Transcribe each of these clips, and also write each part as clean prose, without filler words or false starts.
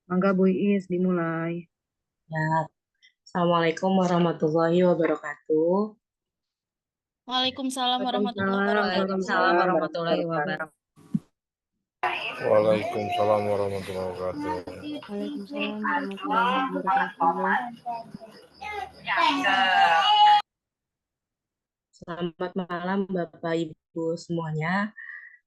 Mangga Bu Iis dimulai. Ya, Assalamualaikum warahmatullahi wabarakatuh. Waalaikumsalam warahmatullahi Waalaikumsalam wabarakatuh. warahmatullahi Waalaikumsalam wabarakatuh. Waalaikumsalam warahmatullahi wabarakatuh. Waalaikumsalam warahmatullahi wabarakatuh. Selamat malam Bapak Ibu semuanya.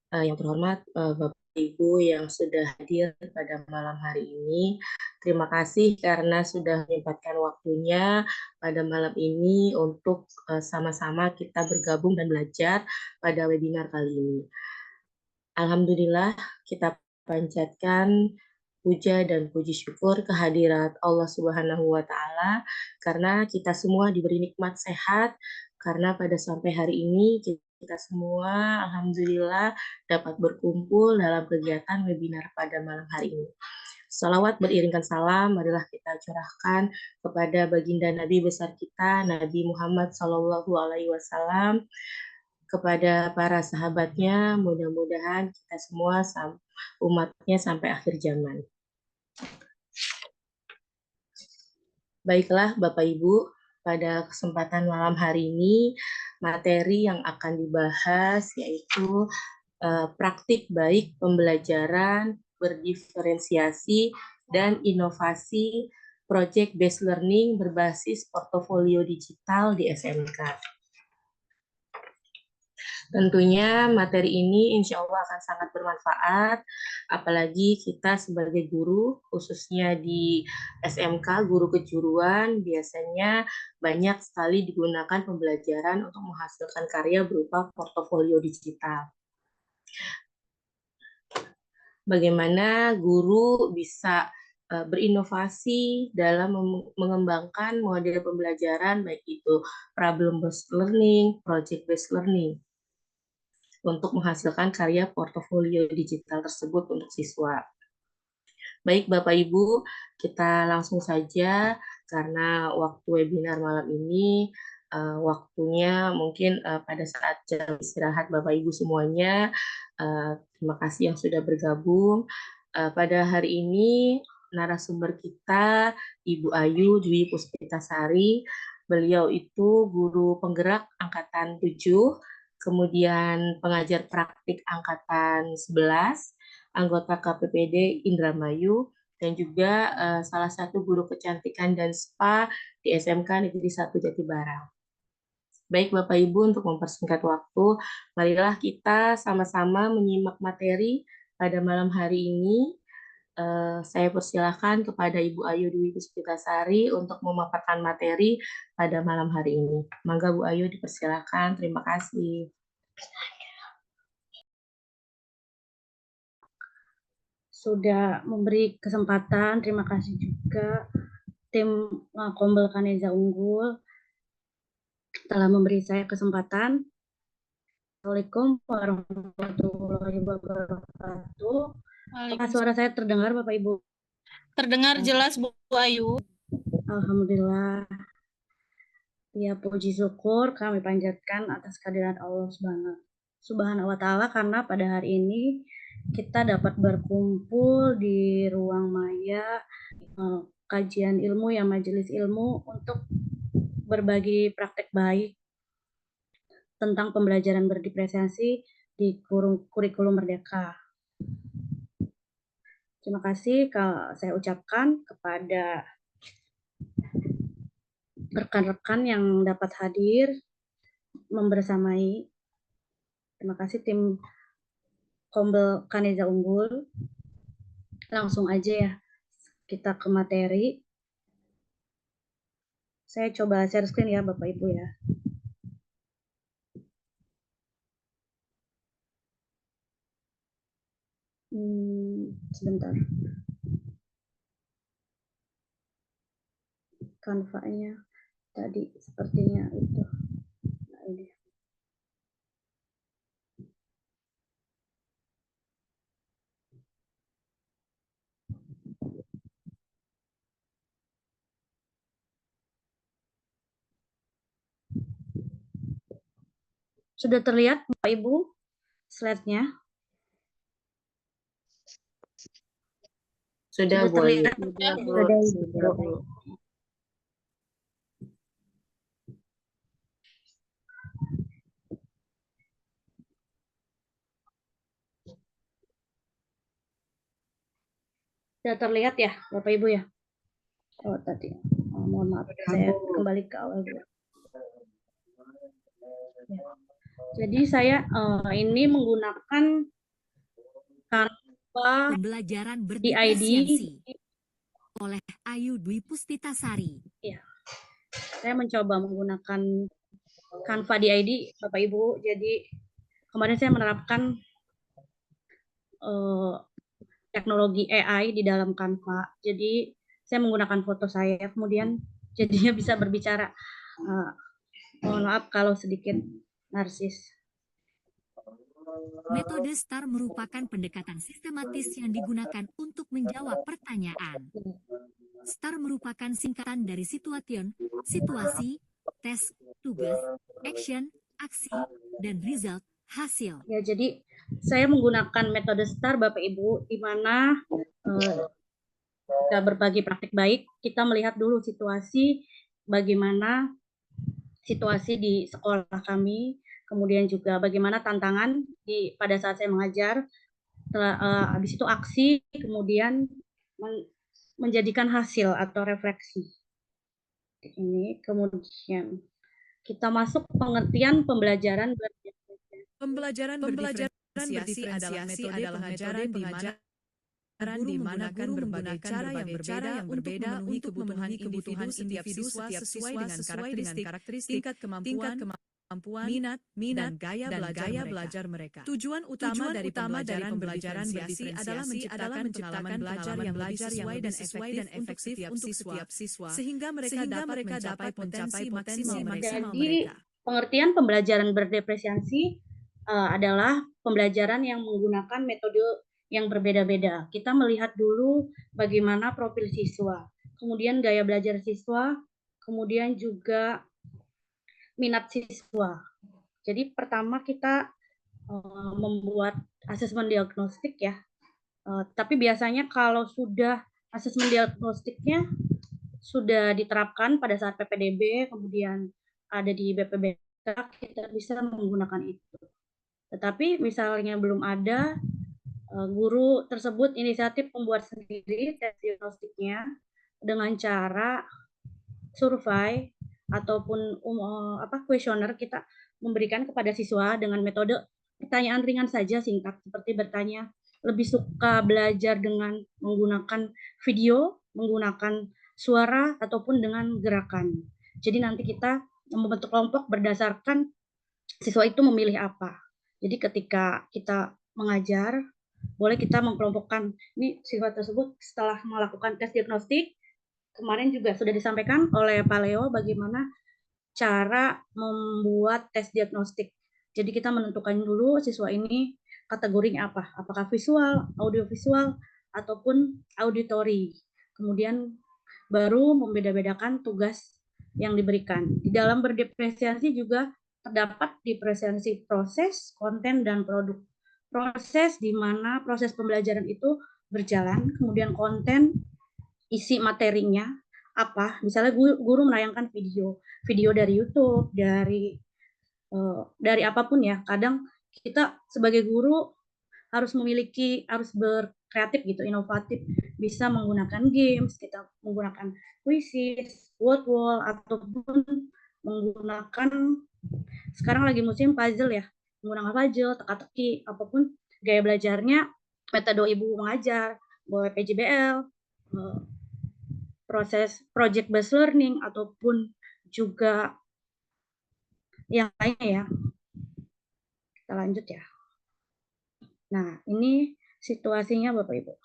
Yang terhormat Bapak Ibu yang sudah hadir pada malam hari ini. Terima kasih karena sudah menyempatkan waktunya pada malam ini untuk sama-sama kita bergabung dan belajar pada webinar kali ini. Alhamdulillah kita panjatkan puja dan puji syukur kehadirat Allah Subhanahu wa taala karena kita semua diberi nikmat sehat, karena pada sampai hari ini kita semua alhamdulillah dapat berkumpul dalam kegiatan webinar pada malam hari ini. Salawat beriringkan salam marilah kita curahkan kepada baginda Nabi besar kita Nabi Muhammad Sallallahu Alaihi Wasallam, kepada para sahabatnya, mudah-mudahan kita semua umatnya sampai akhir zaman. Baiklah Bapak Ibu, pada kesempatan malam hari ini materi yang akan dibahas yaitu praktik baik pembelajaran berdiferensiasi dan inovasi project based learning berbasis portofolio digital di SMK. Tentunya materi ini insya Allah akan sangat bermanfaat, apalagi kita sebagai guru, khususnya di SMK, guru kejuruan, biasanya banyak sekali digunakan pembelajaran untuk menghasilkan karya berupa portofolio digital. Bagaimana guru bisa berinovasi dalam mengembangkan model pembelajaran, baik itu problem-based learning, project-based learning, untuk menghasilkan karya portofolio digital tersebut untuk siswa. Baik Bapak Ibu, kita langsung saja karena waktu webinar malam ini waktunya mungkin pada saat jam istirahat Bapak Ibu semuanya. Terima kasih yang sudah bergabung. Pada hari ini narasumber kita Ibu Ayu Dwi Puspitasari. Beliau itu guru penggerak angkatan 7, kemudian pengajar praktik angkatan 11, anggota KPPD Indramayu, dan juga salah satu guru kecantikan dan spa di SMK Negeri 1 Jatibarang. Baik Bapak Ibu, untuk mempersingkat waktu, marilah kita sama-sama menyimak materi pada malam hari ini. Saya persilahkan kepada Ibu Ayu Dwi Puspitasari untuk memaparkan materi pada malam hari ini. Mangga Bu Ayu dipersilahkan. Terima kasih. Sudah memberi kesempatan, terima kasih juga tim Kombel Kaneza Unggul telah memberi saya kesempatan. Assalamualaikum warahmatullahi wabarakatuh. Apakah suara saya terdengar Bapak Ibu? Terdengar jelas Bu Ayu. Alhamdulillah. Ya, puji syukur kami panjatkan atas kehadiran Allah Subhanahu wa taala karena pada hari ini kita dapat berkumpul di ruang maya kajian ilmu ya, majelis ilmu, untuk berbagi praktek baik tentang pembelajaran berdiferensiasi di kurikulum Merdeka. Terima kasih kalau saya ucapkan kepada rekan-rekan yang dapat hadir membersamai. Terima kasih tim Kombel Kaneza Unggul. Langsung aja ya kita ke materi. Saya coba share screen ya Bapak Ibu ya. Sebentar. Canva-nya tadi sepertinya itu. Nah, ini. Sudah terlihat Bapak Ibu slide-nya? Sudah, Sudah Bu Ayu. terlihat Sudah, Bu. sudah Sudah, Ibu. Bu. Sudah terlihat ya Bapak Ibu ya? Oh tadi. Oh, mohon maaf, saya kembali ke awal dulu. Ya. Jadi saya ini menggunakan Canva Pembelajaran DID. berdiferensiasi oleh Ayu Dwi Puspitasari. Ya. Saya mencoba menggunakan Canva DID, Bapak Ibu. Jadi kemarin saya menerapkan teknologi AI di dalam Canva. Jadi saya menggunakan foto saya, kemudian jadinya bisa berbicara. Mohon maaf kalau sedikit narsis. Metode STAR merupakan pendekatan sistematis yang digunakan untuk menjawab pertanyaan. STAR merupakan singkatan dari situation, situasi, tes, tugas, action, aksi, dan result, hasil. Ya, jadi saya menggunakan metode STAR Bapak Ibu, di mana kita berbagi praktik baik, kita melihat dulu situasi bagaimana situasi di sekolah kami, kemudian juga bagaimana tantangan pada saat saya mengajar. Habis itu aksi, kemudian menjadikan hasil atau refleksi. Ini kemudian kita masuk pengertian pembelajaran berdiferensiasi adalah metode pengajaran di mana guru menggunakan berbagai cara yang berbeda untuk memenuhi kebutuhan individu setiap siswa dengan karakteristik, tingkat kemampuan, minat, dan gaya belajar mereka. Tujuan utama dari pembelajaran berdiferensiasi adalah menciptakan pengalaman belajar yang sesuai dan efektif untuk setiap siswa, sehingga mereka dapat mencapai potensi maksimal mereka. Jadi pengertian pembelajaran berdiferensiasi adalah pembelajaran yang menggunakan metode yang berbeda-beda. Kita melihat dulu bagaimana profil siswa, kemudian gaya belajar siswa, kemudian juga minat siswa. Jadi pertama kita membuat asesmen diagnostik ya. Tapi biasanya kalau sudah asesmen diagnostiknya sudah diterapkan pada saat PPDB, kemudian ada di BPBK, kita bisa menggunakan itu. Tetapi misalnya belum ada, guru tersebut inisiatif membuat sendiri tes diagnostiknya dengan cara survei ataupun kuesioner. Kita memberikan kepada siswa dengan metode pertanyaan ringan saja, singkat, seperti bertanya lebih suka belajar dengan menggunakan video, menggunakan suara, ataupun dengan gerakan. Jadi nanti kita membentuk kelompok berdasarkan siswa itu memilih apa. Jadi ketika kita mengajar, boleh kita mengkelompokkan ini siswa tersebut setelah melakukan tes diagnostik. Kemarin juga sudah disampaikan oleh Pak Leo bagaimana cara membuat tes diagnostik. Jadi kita menentukan dulu siswa ini kategorinya apa, apakah visual, audiovisual, ataupun auditory. Kemudian baru membeda-bedakan tugas yang diberikan. Di dalam berdiferensiasi juga terdapat diferensiasi proses, konten, dan produk. Proses di mana proses pembelajaran itu berjalan, kemudian konten, isi materinya apa, misalnya guru menayangkan video dari YouTube, dari apapun ya. Kadang kita sebagai guru harus berkreatif gitu, inovatif, bisa menggunakan games, kita menggunakan quizzes, word wall, ataupun menggunakan sekarang lagi musim puzzle ya, menggunakan puzzle, teka-teki, apapun gaya belajarnya, metode ibu mengajar, boleh PJBL, proses project based learning, ataupun juga yang lainnya ya. Kita lanjut ya. Nah, ini situasinya Bapak Ibu.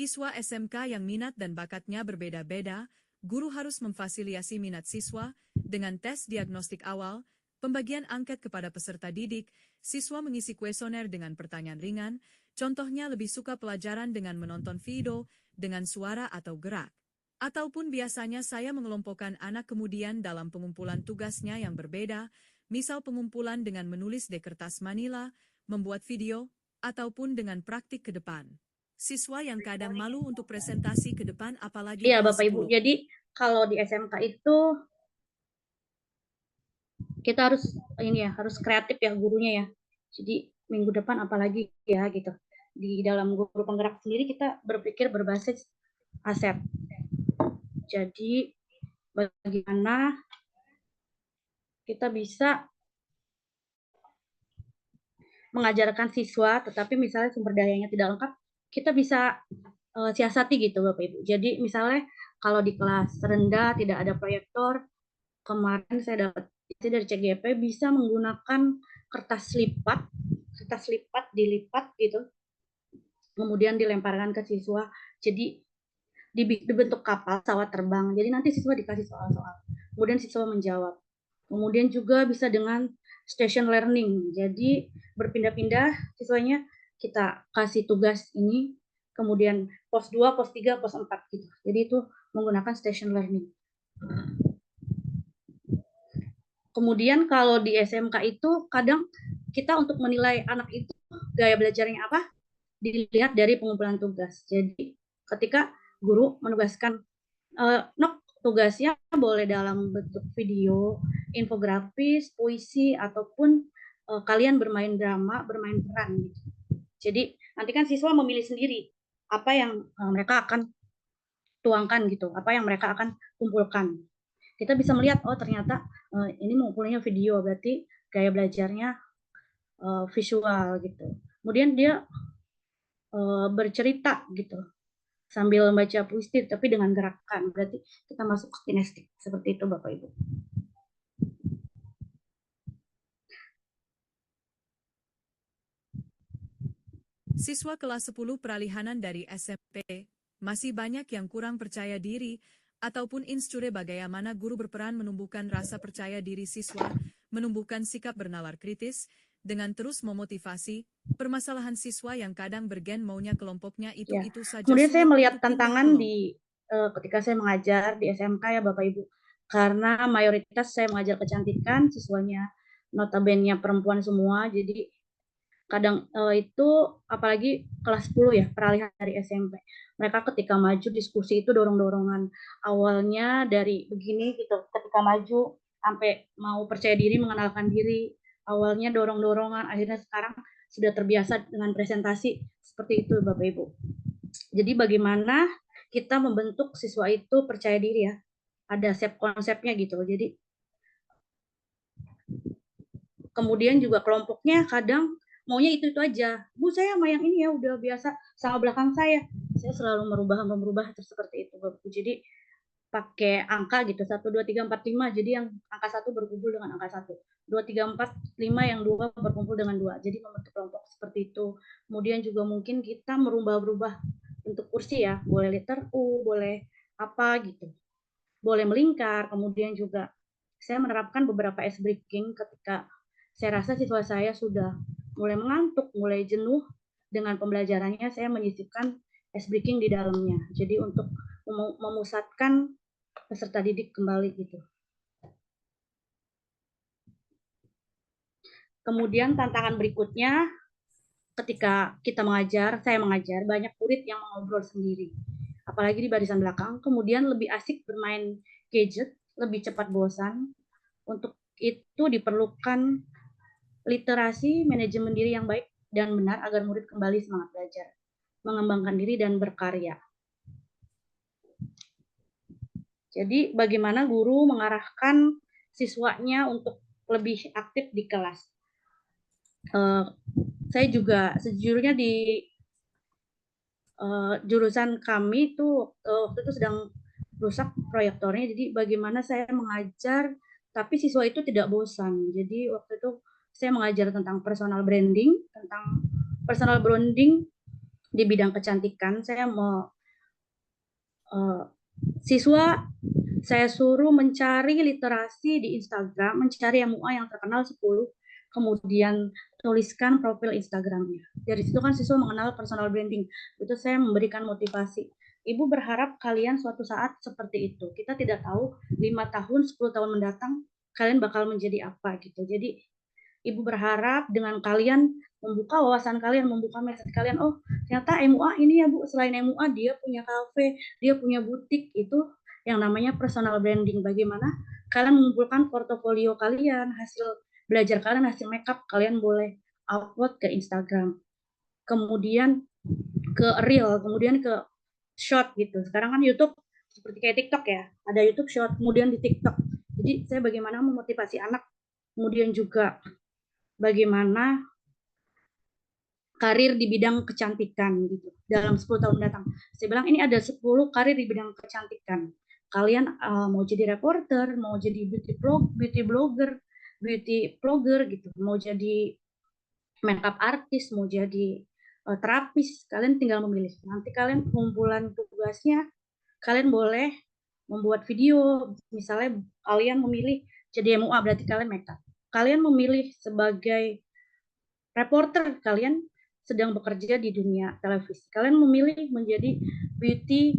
Siswa SMK yang minat dan bakatnya berbeda-beda, guru harus memfasilitasi minat siswa dengan tes diagnostik awal, pembagian angket kepada peserta didik, siswa mengisi kuesioner dengan pertanyaan ringan, contohnya lebih suka pelajaran dengan menonton video, dengan suara atau gerak. Ataupun biasanya saya mengelompokkan anak kemudian dalam pengumpulan tugasnya yang berbeda, misal pengumpulan dengan menulis di kertas manila, membuat video, ataupun dengan praktik ke depan. Siswa yang kadang malu untuk presentasi ke depan apalagi Iya, kelas Bapak Ibu. 10. Jadi kalau di SMK itu kita harus ini ya, harus kreatif ya gurunya ya. Jadi minggu depan apalagi ya gitu. Di dalam guru penggerak sendiri kita berpikir berbasis aset. Jadi bagaimana kita bisa mengajarkan siswa, tetapi misalnya sumber dayanya tidak lengkap, kita bisa siasati gitu Bapak Ibu. Jadi misalnya kalau di kelas rendah tidak ada proyektor, kemarin saya dapat dari CGP bisa menggunakan kertas lipat dilipat gitu, kemudian dilemparkan ke siswa. Jadi dibentuk kapal pesawat terbang. Jadi nanti siswa dikasih soal-soal, kemudian siswa menjawab. Kemudian juga bisa dengan station learning. Jadi berpindah-pindah siswanya, kita kasih tugas ini, kemudian pos 2, pos 3, pos 4 gitu. Jadi itu menggunakan station learning. Kemudian kalau di SMK itu kadang kita untuk menilai anak itu gaya belajarnya apa, dilihat dari pengumpulan tugas. Jadi ketika guru menugaskan, tugasnya boleh dalam bentuk video, infografis, puisi, ataupun kalian bermain drama, bermain peran gitu. Jadi nanti kan siswa memilih sendiri apa yang mereka akan tuangkan gitu, apa yang mereka akan kumpulkan. Kita bisa melihat, oh ternyata ini mengumpulnya video, berarti gaya belajarnya visual gitu. Kemudian dia bercerita gitu, sambil membaca puisi tapi dengan gerakan, berarti kita masuk ke kinestik. Seperti itu Bapak Ibu. Siswa kelas 10 peralihanan dari SMP, masih banyak yang kurang percaya diri, ataupun inscure bagaimana guru berperan menumbuhkan rasa percaya diri siswa, menumbuhkan sikap bernalar kritis, dengan terus memotivasi, permasalahan siswa yang kadang bergen maunya kelompoknya itu saja. Kemudian saya sulit melihat untuk pindah tantangan kelompok. di ketika saya mengajar di SMK ya Bapak Ibu, karena mayoritas saya mengajar kecantikan, siswanya notabene perempuan semua, jadi kadang itu apalagi kelas 10 ya, peralihan dari SMP. Mereka ketika maju diskusi itu dorong-dorongan. Awalnya dari begini gitu, ketika maju sampai mau percaya diri, mengenalkan diri. Awalnya dorong-dorongan, akhirnya sekarang sudah terbiasa dengan presentasi seperti itu Bapak Ibu. Jadi bagaimana kita membentuk siswa itu percaya diri ya. Ada konsepnya gitu. Jadi kemudian juga kelompoknya kadang maunya itu aja. Bu, saya sama yang ini ya udah biasa sama belakang saya. Saya selalu merubah seperti itu. Jadi pakai angka gitu, 1, 2, 3, 4, 5. Jadi yang angka 1 berkumpul dengan angka 1. 2, 3, 4, 5 yang 2 berkumpul dengan 2. Jadi membentuk kelompok seperti itu. Kemudian juga mungkin kita merubah-rubah bentuk kursi ya. Boleh letter U, boleh apa gitu. Boleh melingkar. Kemudian juga saya menerapkan beberapa ice breaking ketika saya rasa siswa saya sudah mulai mengantuk, mulai jenuh dengan pembelajarannya, saya menyisipkan ice breaking di dalamnya. Jadi untuk memusatkan peserta didik kembali gitu. Kemudian tantangan berikutnya, ketika kita mengajar, saya mengajar, banyak murid yang mengobrol sendiri. Apalagi di barisan belakang, kemudian lebih asik bermain gadget, lebih cepat bosan. Untuk itu diperlukan literasi manajemen diri yang baik dan benar agar murid kembali semangat belajar, mengembangkan diri dan berkarya. Jadi bagaimana guru mengarahkan siswanya untuk lebih aktif di kelas. Saya juga sejujurnya di jurusan kami itu waktu itu sedang rusak proyektornya, jadi bagaimana saya mengajar tapi siswa itu tidak bosan. Jadi waktu itu saya mengajar tentang personal branding di bidang kecantikan. Saya mau siswa saya suruh mencari literasi di Instagram, mencari MUA yang terkenal 10, kemudian tuliskan profil Instagramnya. Dari situ kan siswa mengenal personal branding. Itu saya memberikan motivasi. Ibu berharap kalian suatu saat seperti itu. Kita tidak tahu 5 tahun, 10 tahun mendatang kalian bakal menjadi apa gitu. Jadi Ibu berharap dengan kalian membuka wawasan kalian, membuka mindset kalian. Oh, ternyata MUA ini ya Bu, selain MUA dia punya kafe, dia punya butik, itu yang namanya personal branding. Bagaimana kalian mengumpulkan portofolio kalian, hasil belajar kalian, hasil makeup kalian boleh upload ke Instagram, kemudian ke Reel, kemudian ke Short gitu. Sekarang kan YouTube seperti kayak TikTok ya, ada YouTube Short, kemudian di TikTok. Jadi saya bagaimana memotivasi anak, kemudian juga bagaimana karir di bidang kecantikan gitu dalam 10 tahun mendatang. Saya bilang ini ada 10 karir di bidang kecantikan. Kalian mau jadi reporter, mau jadi beauty blogger gitu, mau jadi makeup artist, mau jadi terapis, kalian tinggal memilih. Nanti kalian kumpulan tugasnya, kalian boleh membuat video, misalnya kalian memilih jadi MUA, berarti kalian makeup. Kalian memilih sebagai reporter, kalian sedang bekerja di dunia televisi. Kalian memilih menjadi beauty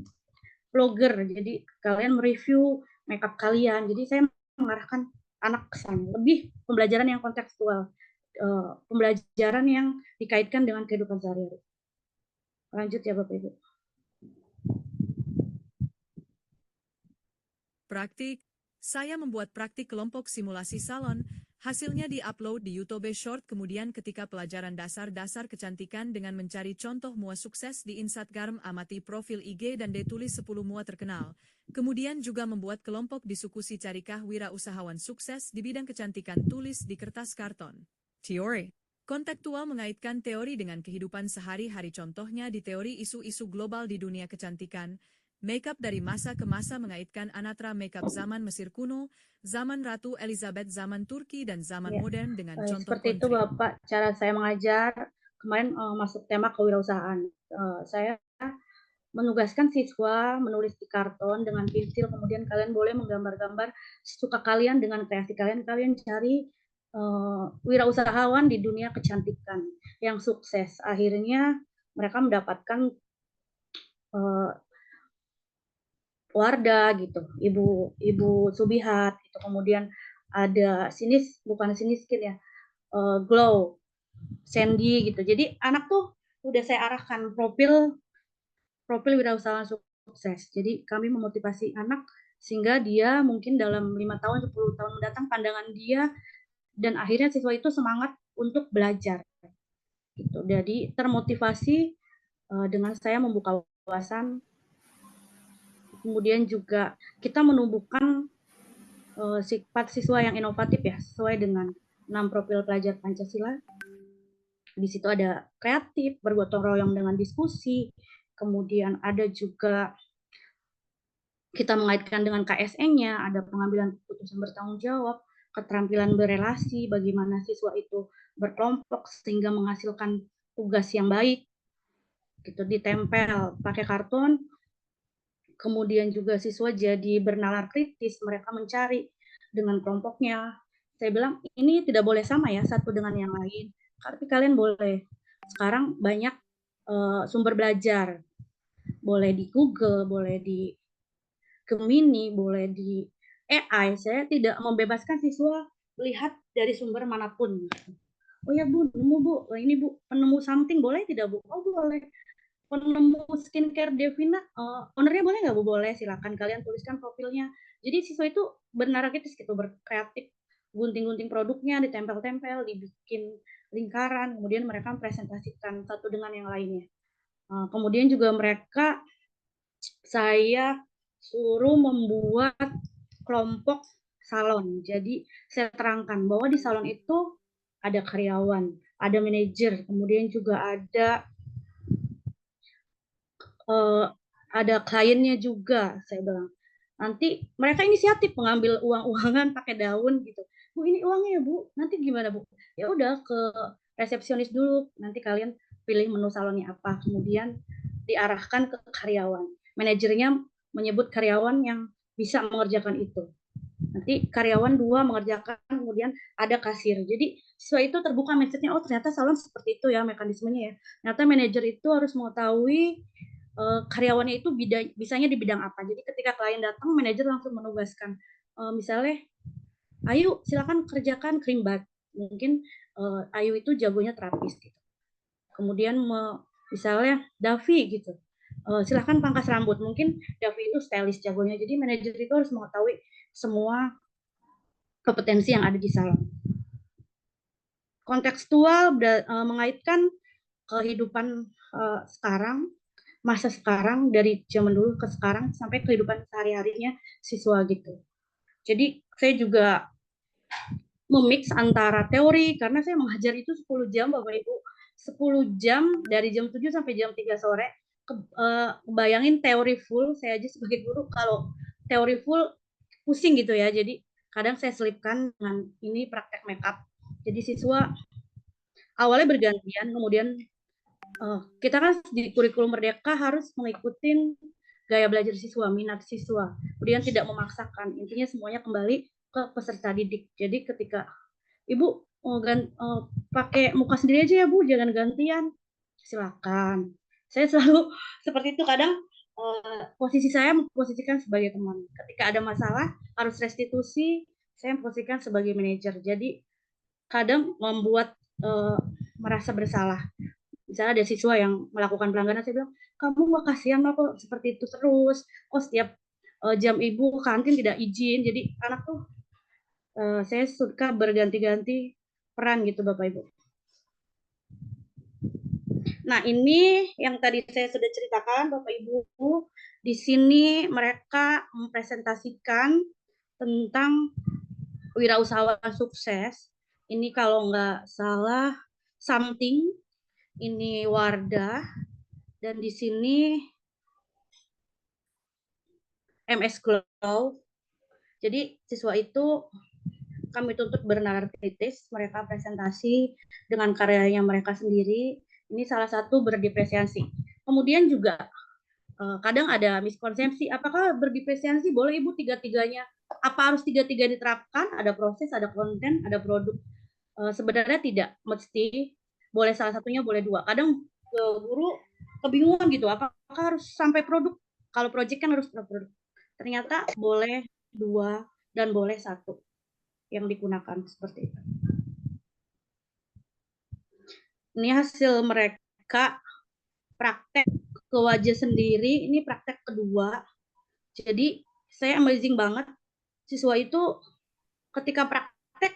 blogger, jadi kalian mereview makeup kalian. Jadi saya mengarahkan anak ke sana, lebih pembelajaran yang kontekstual, pembelajaran yang dikaitkan dengan kehidupan sehari-hari. Lanjut ya Bapak Ibu. Praktik. Saya membuat praktik kelompok simulasi salon, hasilnya di-upload di YouTube Short, kemudian ketika pelajaran dasar-dasar kecantikan dengan mencari contoh mua sukses di Instagram, amati profil IG dan ditulis 10 mua terkenal. Kemudian juga membuat kelompok diskusi carikah wirausahawan sukses di bidang kecantikan, tulis di kertas karton. Teori. Kontekstual mengaitkan teori dengan kehidupan sehari-hari, contohnya di teori isu-isu global di dunia kecantikan. Makeup dari masa ke masa mengaitkan anatra makeup zaman Mesir kuno, zaman Ratu Elizabeth, zaman Turki, dan zaman modern dengan contoh seperti itu konkret. Bapak cara saya mengajar. Kemarin masuk tema kewirausahaan. Saya menugaskan siswa menulis di karton dengan pensil, kemudian kalian boleh menggambar-gambar suka kalian dengan kreasi kalian. Kalian cari wirausahawan di dunia kecantikan yang sukses. Akhirnya mereka mendapatkan Wardah gitu, Ibu Subihat gitu. Kemudian ada bukan Siniskin ya, Glow, Sandy gitu. Jadi anak tuh udah saya arahkan profil wirausahawan sukses. Jadi kami memotivasi anak sehingga dia mungkin dalam 5 tahun, 10 tahun mendatang pandangan dia, dan akhirnya siswa itu semangat untuk belajar. Gitu. Jadi termotivasi dengan saya membuka wawasan. Kemudian juga kita menumbuhkan sifat siswa yang inovatif ya, sesuai dengan 6 profil pelajar Pancasila. Di situ ada kreatif, bergotong royong dengan diskusi, kemudian ada juga kita mengaitkan dengan KSN-nya, ada pengambilan keputusan bertanggung jawab, keterampilan berelasi, bagaimana siswa itu berkelompok sehingga menghasilkan tugas yang baik, gitu, ditempel pakai karton. Kemudian juga siswa jadi bernalar kritis, mereka mencari dengan kelompoknya. Saya bilang ini tidak boleh sama ya satu dengan yang lain, tapi kalian boleh. Sekarang banyak sumber belajar, boleh di Google, boleh di Gemini, boleh di AI. Saya tidak membebaskan siswa melihat dari sumber manapun. Oh ya Bu, nemu Bu, ini Bu, penemu something boleh tidak Bu? Oh boleh. Penemu skincare Devina, ownernya boleh nggak Bu? Boleh, silakan kalian tuliskan profilnya. Jadi siswa itu bernarakritis gitu, berkreatif, gunting-gunting produknya, ditempel-tempel, dibikin lingkaran, kemudian mereka presentasikan satu dengan yang lainnya. Kemudian juga mereka, saya suruh membuat kelompok salon. Jadi saya terangkan bahwa di salon itu ada karyawan, ada manajer, kemudian juga ada kliennya juga. Saya bilang nanti mereka inisiatif mengambil uang-uangan pakai daun gitu. Bu ini uangnya ya Bu, nanti gimana Bu? Ya udah ke resepsionis dulu, nanti kalian pilih menu salonnya apa, kemudian diarahkan ke karyawan. Manajernya menyebut karyawan yang bisa mengerjakan itu. Nanti karyawan 2 mengerjakan, kemudian ada kasir. Jadi siswa itu terbuka mindsetnya, oh ternyata salon seperti itu ya mekanismenya ya. Ternyata manajer itu harus mengetahui karyawannya itu bisanya di bidang apa. Jadi ketika klien datang, manajer langsung menugaskan, misalnya, Ayu silakan kerjakan cream bath. Mungkin Ayu itu jagonya terapis gitu. Kemudian misalnya Davi gitu, silahkan pangkas rambut. Mungkin Davi itu stylist jagonya, jadi manajer itu harus mengetahui semua kompetensi yang ada di salon. Kontekstual mengaitkan kehidupan sekarang, masa sekarang, dari zaman dulu ke sekarang sampai kehidupan sehari-harinya siswa gitu. Jadi saya juga memix antara teori, karena saya mengajar itu 10 jam Bapak Ibu, 10 jam dari jam 7 sampai jam 3 sore. Bayangin teori full, saya aja sebagai guru kalau teori full pusing gitu ya. Jadi kadang saya selipkan dengan ini praktek makeup. Jadi siswa awalnya bergantian, kemudian kita kan di kurikulum Merdeka harus mengikuti gaya belajar siswa, minat siswa, kemudian tidak memaksakan. Intinya semuanya kembali ke peserta didik. Jadi ketika Ibu pakai muka sendiri aja ya Bu, jangan gantian. Silakan. Saya selalu seperti itu. Kadang posisi saya memposisikan sebagai teman. Ketika ada masalah harus restitusi, saya memposisikan sebagai manajer. Jadi kadang membuat merasa bersalah. Misalnya ada siswa yang melakukan pelanggaran, saya bilang, kamu gak kasihan lah kok seperti itu terus. Oh setiap jam Ibu kantin tidak izin. Jadi anak tuh saya suka berganti-ganti peran gitu Bapak Ibu. Nah ini yang tadi saya sudah ceritakan Bapak Ibu. Di sini mereka mempresentasikan tentang wirausahawan sukses. Ini kalau nggak salah Something, ini Wardah, dan di sini MS Glow. Jadi siswa itu kami tuntut bernalar kritis, mereka presentasi dengan karyanya mereka sendiri. Ini salah satu berdipresiasi. Kemudian juga kadang ada miskonsepsi, apakah berdipresiasi boleh Ibu tiga-tiganya? Apa harus tiga-tiga diterapkan? Ada proses, ada konten, ada produk. Sebenarnya tidak mesti, boleh salah satunya, boleh dua. Kadang guru kebingungan gitu, apakah harus sampai produk? Kalau proyek kan harus produk. Ternyata boleh dua dan boleh satu yang digunakan seperti itu. Ini hasil mereka praktek ke wajah sendiri, ini praktek kedua. Jadi saya amazing banget, siswa itu ketika praktek,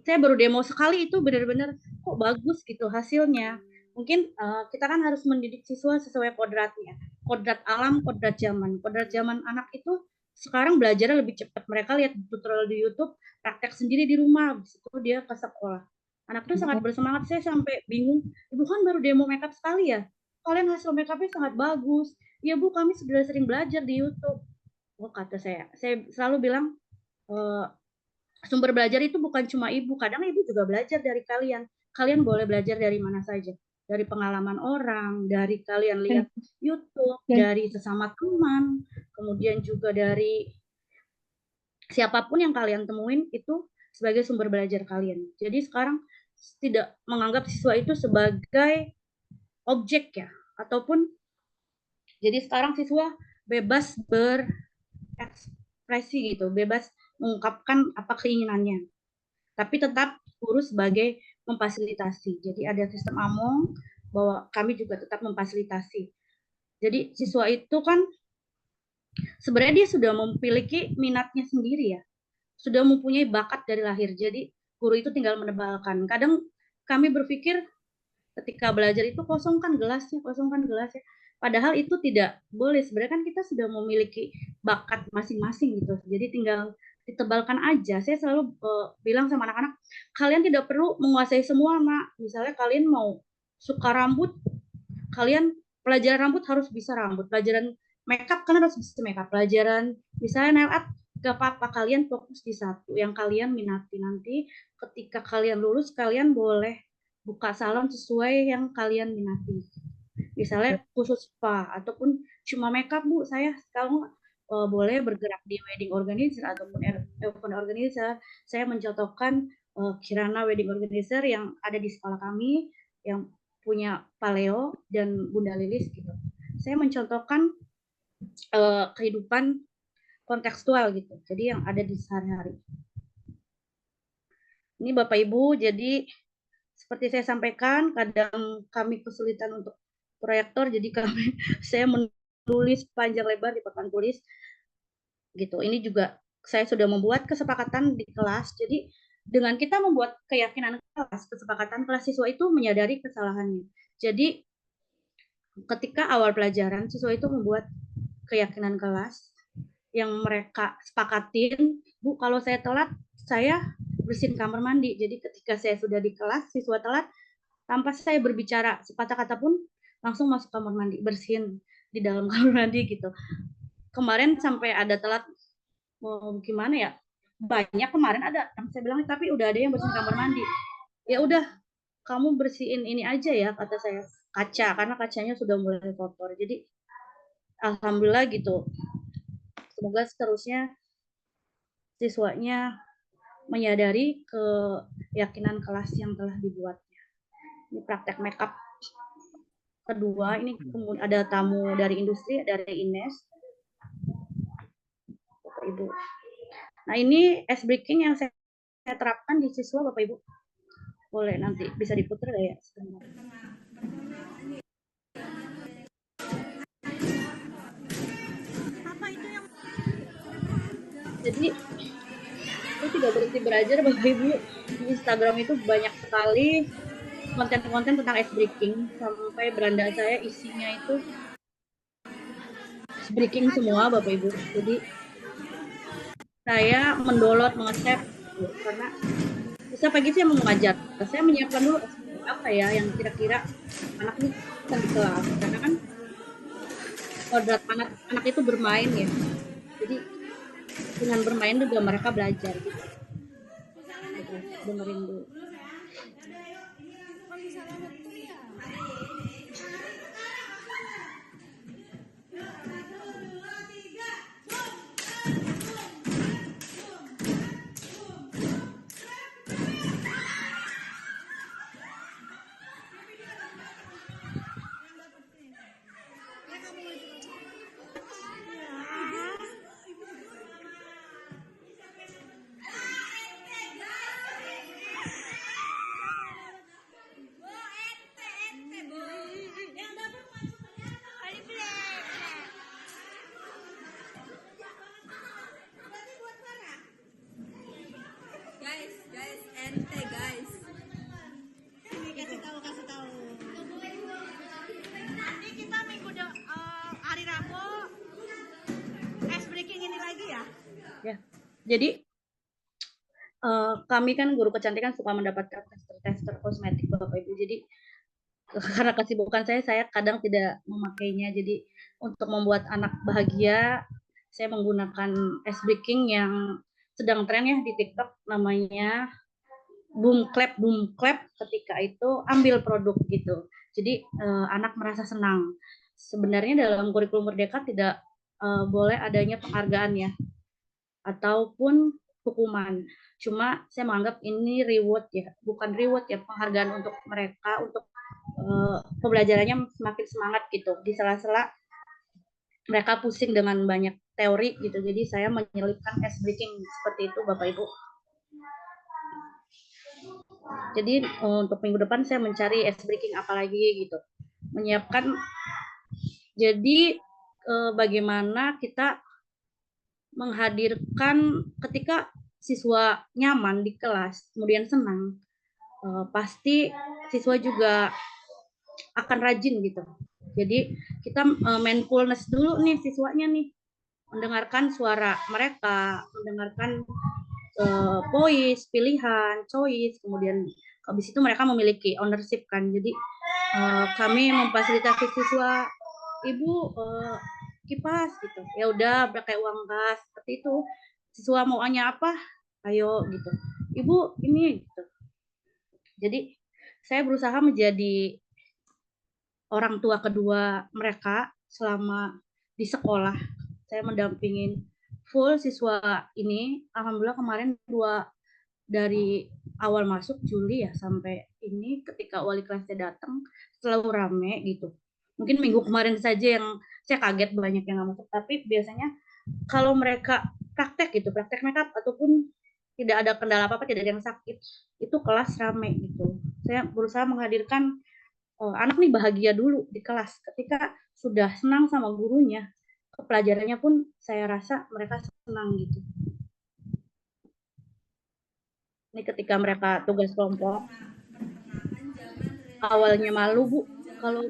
saya baru demo sekali itu benar-benar kok bagus gitu hasilnya. Mungkin kita kan harus mendidik siswa sesuai kodratnya, kodrat alam, kodrat zaman. Kodrat zaman anak itu sekarang belajarnya lebih cepat. Mereka lihat tutorial di YouTube, praktek sendiri di rumah, habis itu dia ke sekolah. Anak itu sangat bersemangat, saya sampai bingung, Ibu kan baru demo makeup sekali ya? Kalian hasil makeupnya sangat bagus. Ya Bu, kami sudah sering belajar di YouTube. Oh kata saya selalu bilang, sumber belajar itu bukan cuma Ibu, kadang Ibu juga belajar dari kalian. Kalian boleh belajar dari mana saja. Dari pengalaman orang, dari kalian lihat YouTube, dari sesama teman, kemudian juga dari siapapun yang kalian temuin itu sebagai sumber belajar kalian. Jadi sekarang tidak menganggap siswa itu sebagai objek ya, ataupun jadi sekarang siswa bebas berekspresi gitu, bebas mengungkapkan apa keinginannya. Tapi tetap guru sebagai memfasilitasi. Jadi ada sistem AMONG bahwa kami juga tetap memfasilitasi. Jadi siswa itu kan sebenarnya dia sudah memiliki minatnya sendiri ya. Sudah mempunyai bakat dari lahir. Jadi guru itu tinggal menebalkan. Kadang kami berpikir ketika belajar itu kosongkan gelasnya. Padahal itu tidak boleh. Sebenarnya kan kita sudah memiliki bakat masing-masing gitu. Jadi tinggal ditebalkan aja. Saya selalu bilang sama anak-anak, kalian tidak perlu menguasai semua, Nak. Misalnya kalian mau suka rambut, kalian pelajaran rambut harus bisa rambut. Pelajaran makeup kalian harus bisa makeup. Pelajaran misalnya nail art, gak apa-apa, kalian fokus di satu yang kalian minati. Nanti ketika kalian lulus, kalian boleh buka salon sesuai yang kalian minati. Misalnya khusus spa ataupun cuma makeup Bu, saya kalau boleh bergerak di wedding organizer ataupun event organizer. Saya mencontohkan Kirana wedding organizer yang ada di sekolah kami yang punya Paleo dan Bunda Lilis gitu. Saya mencontohkan kehidupan kontekstual gitu. Jadi yang ada di sehari-hari. Ini Bapak Ibu, jadi seperti saya sampaikan, kadang kami kesulitan untuk proyektor, jadi saya menulis panjang lebar di papan tulis gitu. Ini juga saya sudah membuat kesepakatan di kelas. Jadi dengan kita membuat keyakinan kelas, kesepakatan kelas, siswa itu menyadari kesalahannya. Jadi ketika awal pelajaran, siswa itu membuat keyakinan kelas yang mereka sepakatin, Bu, kalau saya telat, saya bersihin kamar mandi. Jadi ketika saya sudah di kelas, siswa telat, tanpa saya berbicara sepatah kata pun, langsung masuk kamar mandi, bersihin di dalam kamar mandi gitu. Kemarin sampai ada telat, gimana ya, banyak kemarin ada, saya bilang, tapi udah ada yang bersihin kamar mandi. Ya udah, kamu bersihin ini aja ya, kata saya, kaca, karena kacanya sudah mulai kotor. Jadi alhamdulillah gitu. Semoga seterusnya siswanya menyadari keyakinan kelas yang telah dibuatnya. Ini praktek makeup kedua, ini ada tamu dari industri, dari Ines. Bapak Ibu. Nah, ini ice breaking yang saya terapkan di siswa, Bapak Ibu. Boleh nanti bisa diputar ya. Jadi saya tidak berhenti belajar, Bapak Ibu. Di Instagram itu banyak sekali konten-konten tentang ice breaking, sampai beranda saya isinya itu ice breaking semua, Bapak Ibu. Jadi saya mendownload, menge-save karena bisa pagi saya mau mengajar. Saya menyiapkan dulu apa ya yang kira-kira anak ini bisa di kelas, karena kan kodrat anak itu bermain ya. Jadi dengan bermain juga mereka belajar gitu. Dengerin dulu. Guys, ente guys. Kasih tahu. Nanti kita hari Rabu ice breaking ini lagi ya. Ya. Jadi kami kan guru kecantikan suka mendapatkan tester kosmetik, Bapak Ibu. Jadi karena kesibukan saya kadang tidak memakainya. Jadi untuk membuat anak bahagia, saya menggunakan ice breaking yang sedang tren ya di TikTok, namanya boom clap. Ketika itu ambil produk gitu. Jadi anak merasa senang. Sebenarnya dalam kurikulum Merdeka tidak boleh adanya penghargaan ya, ataupun hukuman. Cuma saya menganggap ini reward ya, bukan reward ya, penghargaan untuk mereka, untuk pembelajarannya semakin semangat gitu. Di sela-sela mereka pusing dengan banyak teori gitu, jadi saya menyelipkan ice breaking seperti itu, Bapak Ibu. Jadi untuk minggu depan saya mencari ice breaking apa lagi gitu, menyiapkan. Jadi bagaimana kita menghadirkan ketika siswa nyaman di kelas, kemudian senang, pasti siswa juga akan rajin gitu. Jadi kita mindfulness dulu nih siswanya nih, mendengarkan suara mereka, mendengarkan voice, pilihan, choice, kemudian habis itu mereka memiliki ownership kan. Jadi kami memfasilitasi siswa, Ibu kipas gitu. Ya udah pakai uang kas seperti itu. Siswa maunya apa? Ayo gitu. Ibu ini gitu. Jadi saya berusaha menjadi orang tua kedua mereka selama di sekolah. Saya mendampingin full siswa ini. Alhamdulillah kemarin dari awal masuk Juli ya sampai ini, ketika wali kelasnya datang selalu rame gitu. Mungkin minggu kemarin saja yang saya kaget banyak yang nggak masuk, tapi biasanya kalau mereka praktek gitu, praktek makeup ataupun tidak ada kendala apa-apa, tidak ada yang sakit, itu kelas rame gitu. Saya berusaha menghadirkan anak nih bahagia dulu di kelas. Ketika sudah senang sama gurunya, pelajarannya pun saya rasa mereka senang gitu. Ini ketika mereka tugas kelompok, awalnya malu, Bu. Kalau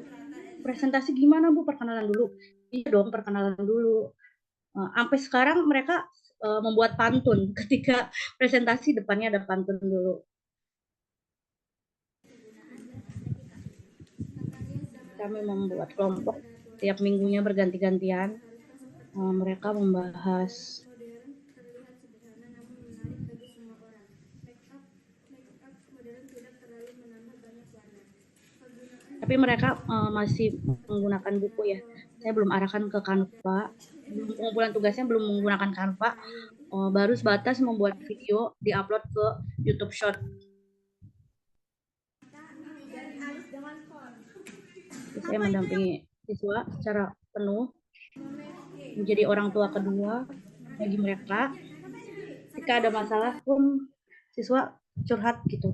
presentasi gimana, Bu? Perkenalan dulu. Iya dong, perkenalan dulu. Sampai sekarang mereka membuat pantun ketika presentasi, depannya ada pantun dulu. Kami membuat kelompok tiap minggunya berganti-gantian. Mereka membahas tapi mereka masih menggunakan buku ya. Saya belum arahkan ke Canva. Pengumpulan tugasnya belum menggunakan Canva. Baru sebatas membuat video diupload ke YouTube Short. Saya mendampingi siswa secara penuh, menjadi orang tua kedua bagi mereka. Jika ada masalah pun siswa curhat gitu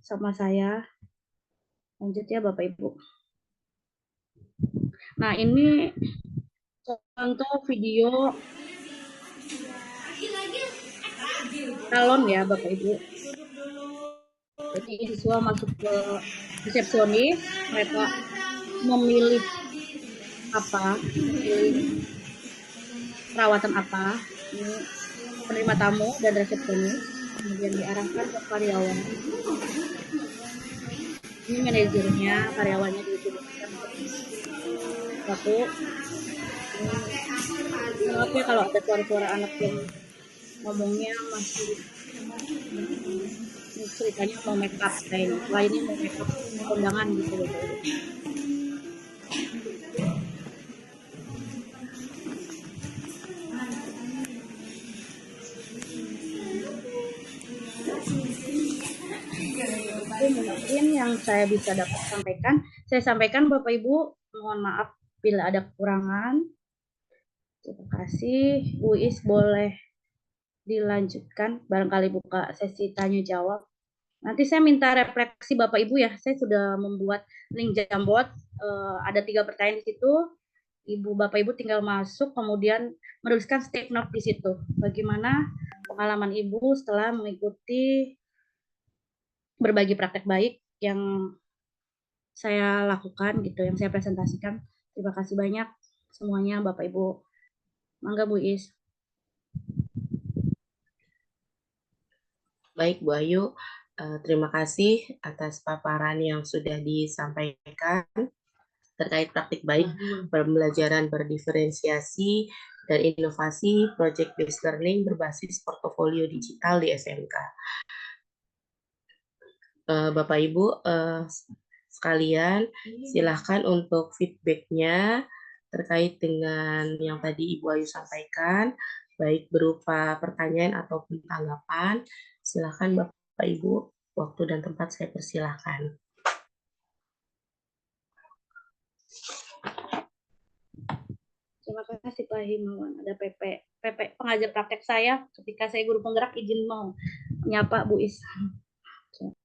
sama saya. Lanjut ya Bapak Ibu. Nah, ini contoh video salon ya Bapak Ibu. Jadi siswa masuk ke resepsionis, mereka memilih apa, memilih perawatan apa, ini penerima tamu dan resepsionis, kemudian diarahkan ke karyawan. Ini manajernya, karyawannya diturunkan satu. Maaf ya kalau ada suara-suara anak yang ngomongnya masih ceritanya mau make up kayaknya, lainnya mau make up kondangan gitu. Mungkin yang saya bisa dapat sampaikan, saya sampaikan Bapak Ibu, mohon maaf bila ada kekurangan. Terima kasih. Bu Is boleh dilanjutkan, barangkali buka sesi tanya jawab. Nanti saya minta refleksi Bapak Ibu ya, saya sudah membuat link Jamboard, ada 3 pertanyaan di situ. Ibu Bapak Ibu tinggal masuk, kemudian menuliskan step note di situ. Bagaimana pengalaman Ibu setelah mengikuti berbagi praktek baik yang saya lakukan gitu, yang saya presentasikan. Terima kasih banyak semuanya Bapak Ibu. Mangga Bu Is. Baik Bu Ayu, terima kasih atas paparan yang sudah disampaikan terkait praktik baik pembelajaran berdiferensiasi dan inovasi project based learning berbasis portofolio digital di SMK. Bapak Ibu sekalian, silahkan untuk feedback-nya terkait dengan yang tadi Ibu Ayu sampaikan, baik berupa pertanyaan ataupun tanggapan. Silahkan Bapak Ibu, waktu dan tempat saya persilahkan. Terima kasih Pak Himawan. Ada PP pengajar praktek saya ketika saya guru penggerak izin mau menyapa Bu Is.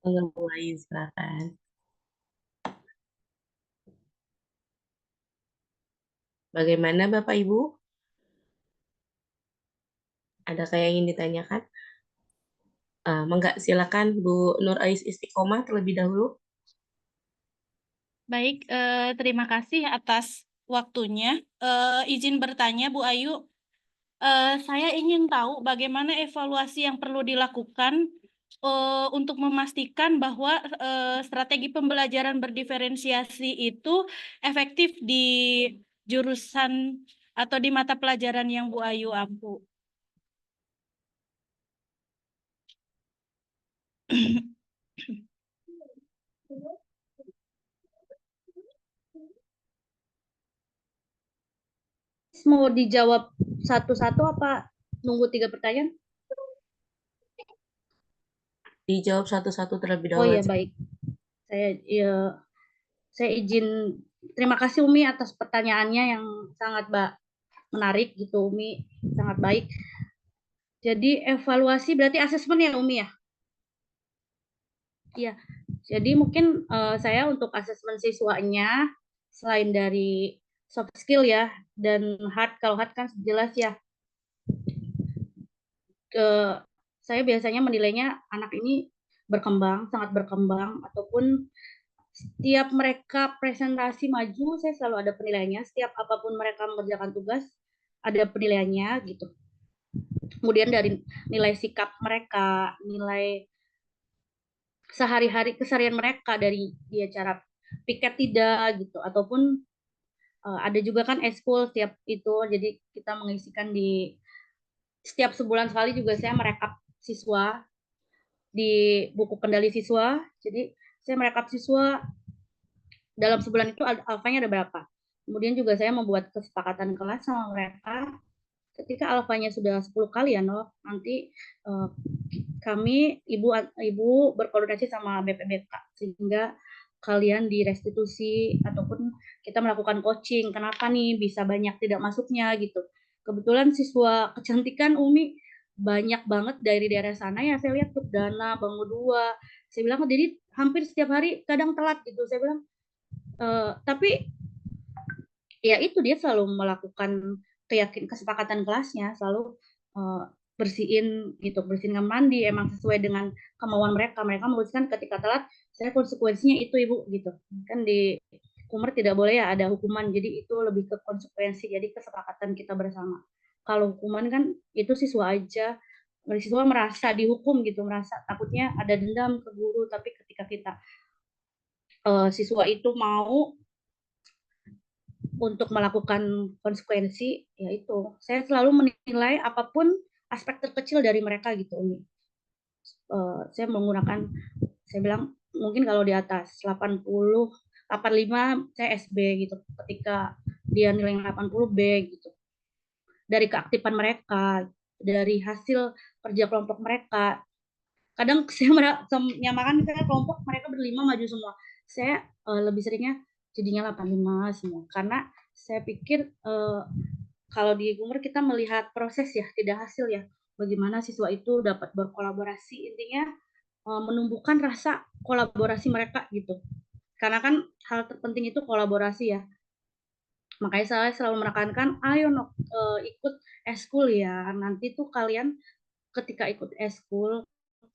Mulai, silakan. Bagaimana Bapak Ibu? Adakah yang ingin ditanyakan? Mangga, silakan Bu Nur Ais Istiqomah terlebih dahulu. Baik, terima kasih atas waktunya. Izin bertanya Bu Ayu, saya ingin tahu bagaimana evaluasi yang perlu dilakukan untuk memastikan bahwa strategi pembelajaran berdiferensiasi itu efektif di jurusan atau di mata pelajaran yang Bu Ayu ampu. Mau dijawab satu-satu apa nunggu 3 pertanyaan? Dijawab satu-satu terlebih Oh dahulu. iya baik. Saya izin terima kasih Umi atas pertanyaannya yang sangat menarik gitu Umi, sangat baik. Jadi evaluasi berarti asesmen ya Umi ya? Iya. Jadi mungkin saya untuk asesmen siswanya selain dari soft skill ya dan hard, kalau hard kan jelas ya, saya biasanya menilainya anak ini berkembang, sangat berkembang, ataupun setiap mereka presentasi maju, saya selalu ada penilaiannya. Setiap apapun mereka mengerjakan tugas, ada penilaiannya gitu. Kemudian dari nilai sikap mereka, nilai sehari-hari keseharian mereka, dari dia cara piket tidak gitu, ataupun ada juga kan eskul setiap itu, jadi kita mengisikan di setiap sebulan sekali juga saya merekap siswa di buku kendali siswa. Jadi saya merekap siswa dalam sebulan itu alfanya ada berapa. Kemudian juga saya membuat kesepakatan kelas sama mereka. Ketika alfanya sudah 10 kali ya, nanti kami ibu berkoordinasi sama BPBK sehingga kalian direstitusi ataupun kita melakukan coaching. Kenapa nih bisa banyak tidak masuknya gitu. Kebetulan siswa kecantikan Umi banyak banget dari daerah sana ya, saya lihat tuh Dana, Bangu 2. Saya bilang jadi hampir setiap hari kadang telat gitu. Saya bilang tapi ya itu dia selalu melakukan kesepakatan kelasnya, selalu bersihin gitu, bersihin kamar mandi, emang sesuai dengan kemauan mereka. Mereka memutuskan ketika telat, saya konsekuensinya itu ibu gitu. Kan di Kumer tidak boleh ya ada hukuman, jadi itu lebih ke konsekuensi, jadi kesepakatan kita bersama. Kalau hukuman kan itu siswa aja, siswa merasa dihukum gitu, merasa takutnya ada dendam ke guru, tapi ketika kita siswa itu mau untuk melakukan konsekuensi, yaitu saya selalu menilai apapun aspek terkecil dari mereka gitu, Umi. Saya menggunakan, saya bilang mungkin kalau di atas 80, 85 saya SB gitu. Ketika dia nilai 80 B gitu. Dari keaktifan mereka, dari hasil kerja kelompok mereka. Kadang saya menyamakan misalnya kelompok mereka berlima maju semua. Saya lebih seringnya jadinya 85 semua. Karena saya pikir kalau di Gumer kita melihat proses ya, tidak hasil ya. Bagaimana siswa itu dapat berkolaborasi, intinya menumbuhkan rasa kolaborasi mereka gitu. Karena kan hal terpenting itu kolaborasi ya. Makanya saya selalu menekankan, ayo ikut eskul ya. Nanti tuh kalian ketika ikut eskul,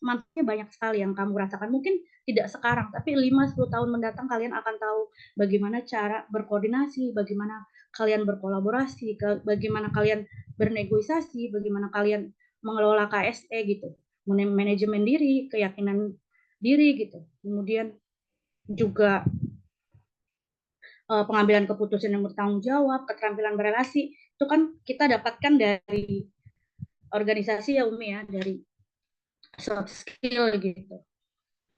manfaatnya banyak sekali yang kamu rasakan. Mungkin tidak sekarang, tapi 5-10 tahun mendatang kalian akan tahu bagaimana cara berkoordinasi, bagaimana kalian berkolaborasi, bagaimana kalian bernegosiasi, bagaimana kalian mengelola KSE gitu, manajemen diri, keyakinan diri gitu. Kemudian juga pengambilan keputusan yang bertanggung jawab, keterampilan berelasi, itu kan kita dapatkan dari organisasi ya Umi ya, dari soft skill gitu.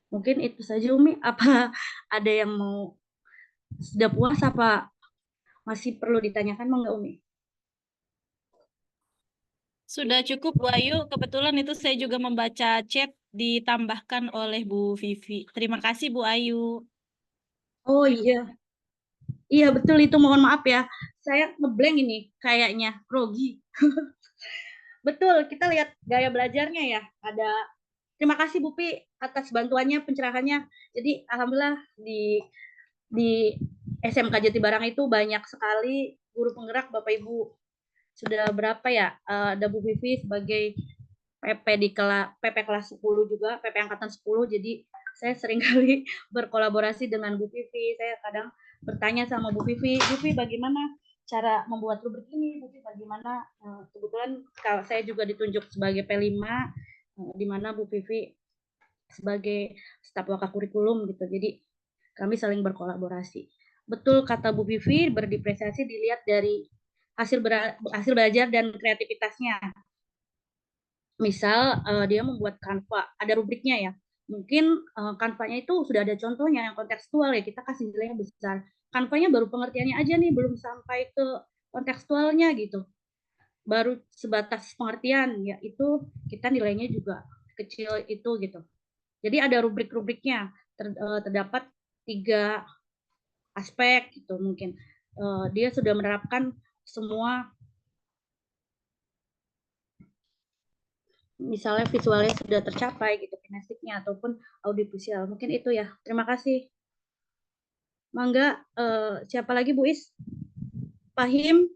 Mungkin itu saja Umi. Apa ada yang mau, sudah puas apa masih perlu ditanyakan, mau nggak Umi? Sudah cukup Bu Ayu. Kebetulan itu saya juga membaca chat ditambahkan oleh Bu Vivi. Terima kasih Bu Ayu. Oh iya, iya betul itu, mohon maaf ya. Saya ngeblank ini kayaknya, grogi. Betul, kita lihat gaya belajarnya ya. Ada, terima kasih Bu Pi atas bantuannya, pencerahannya. Jadi alhamdulillah di SMK Jatibarang itu banyak sekali guru penggerak Bapak Ibu. Sudah berapa ya? Ada Bu Vivi sebagai PP di PP kelas 10 juga, PP angkatan 10. Jadi saya sering kali berkolaborasi dengan Bu Vivi. Saya kadang bertanya sama Bu Vivi, bagaimana cara membuat rubrik ini? Bu Vivi bagaimana? Kebetulan kalau saya juga ditunjuk sebagai P5, di mana Bu Vivi sebagai staf wakil kurikulum gitu. Jadi kami saling berkolaborasi. Betul kata Bu Vivi, berdipresiasi dilihat dari hasil belajar dan kreativitasnya. Misal dia membuat Canva, ada rubriknya ya. Mungkin Canva-nya itu sudah ada contohnya yang kontekstual ya, kita kasih nilainya besar. Canva-nya baru pengertiannya aja nih, belum sampai ke kontekstualnya gitu. Baru sebatas pengertian ya, itu kita nilainya juga kecil itu gitu. Jadi ada rubrik-rubriknya, terdapat 3 aspek gitu mungkin. Dia sudah menerapkan semua misalnya visualnya sudah tercapai gitu, kinestetiknya ataupun audiovisual. Mungkin itu ya. Terima kasih. Mangga, siapa lagi Bu Is? Pahim?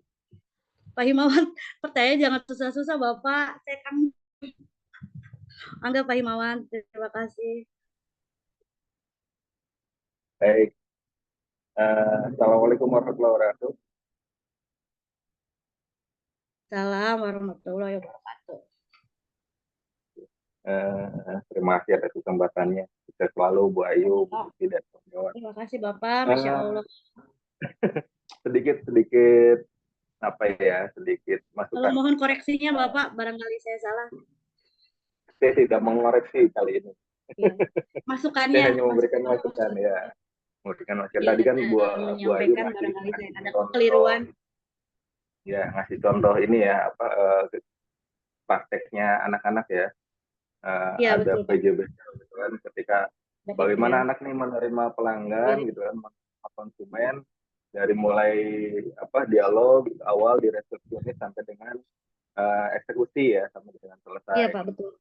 Pahimawan, pertanyaan jangan susah-susah Bapak. Saya kan Mangga Pahimawan, terima kasih. Baik, Assalamualaikum warahmatullahi wabarakatuh. Salam warahmatullahi wabarakatuh. Terima kasih atas kesempatannya. Kita selalu Bu Ayu, Bu Siti, dan kawan-kawan. Terima kasih Bapak, Masya Allah. Sedikit apa ya, sedikit Kalau masukan. mohon koreksinya Bapak, barangkali saya salah. Saya tidak mengoreksi kali ini. Ya. Masukannya. Saya hanya memberikan masukan ya. Memberikan masukan. Tadi kan Bu Ayu menyampaikan ngasih barangkali saya ada contoh, kekeliruan. ya ngasih contoh ini ya, prakteknya anak-anak ya. Iya, Ada betul, Pak. PJB gitu kan, ketika bagaimana anak nih menerima pelanggan gitu kan, menerima konsumen dari mulai dialog awal di resepsionis sampai dengan eksekusi ya, sampai dengan selesai. Iya Pak, betul.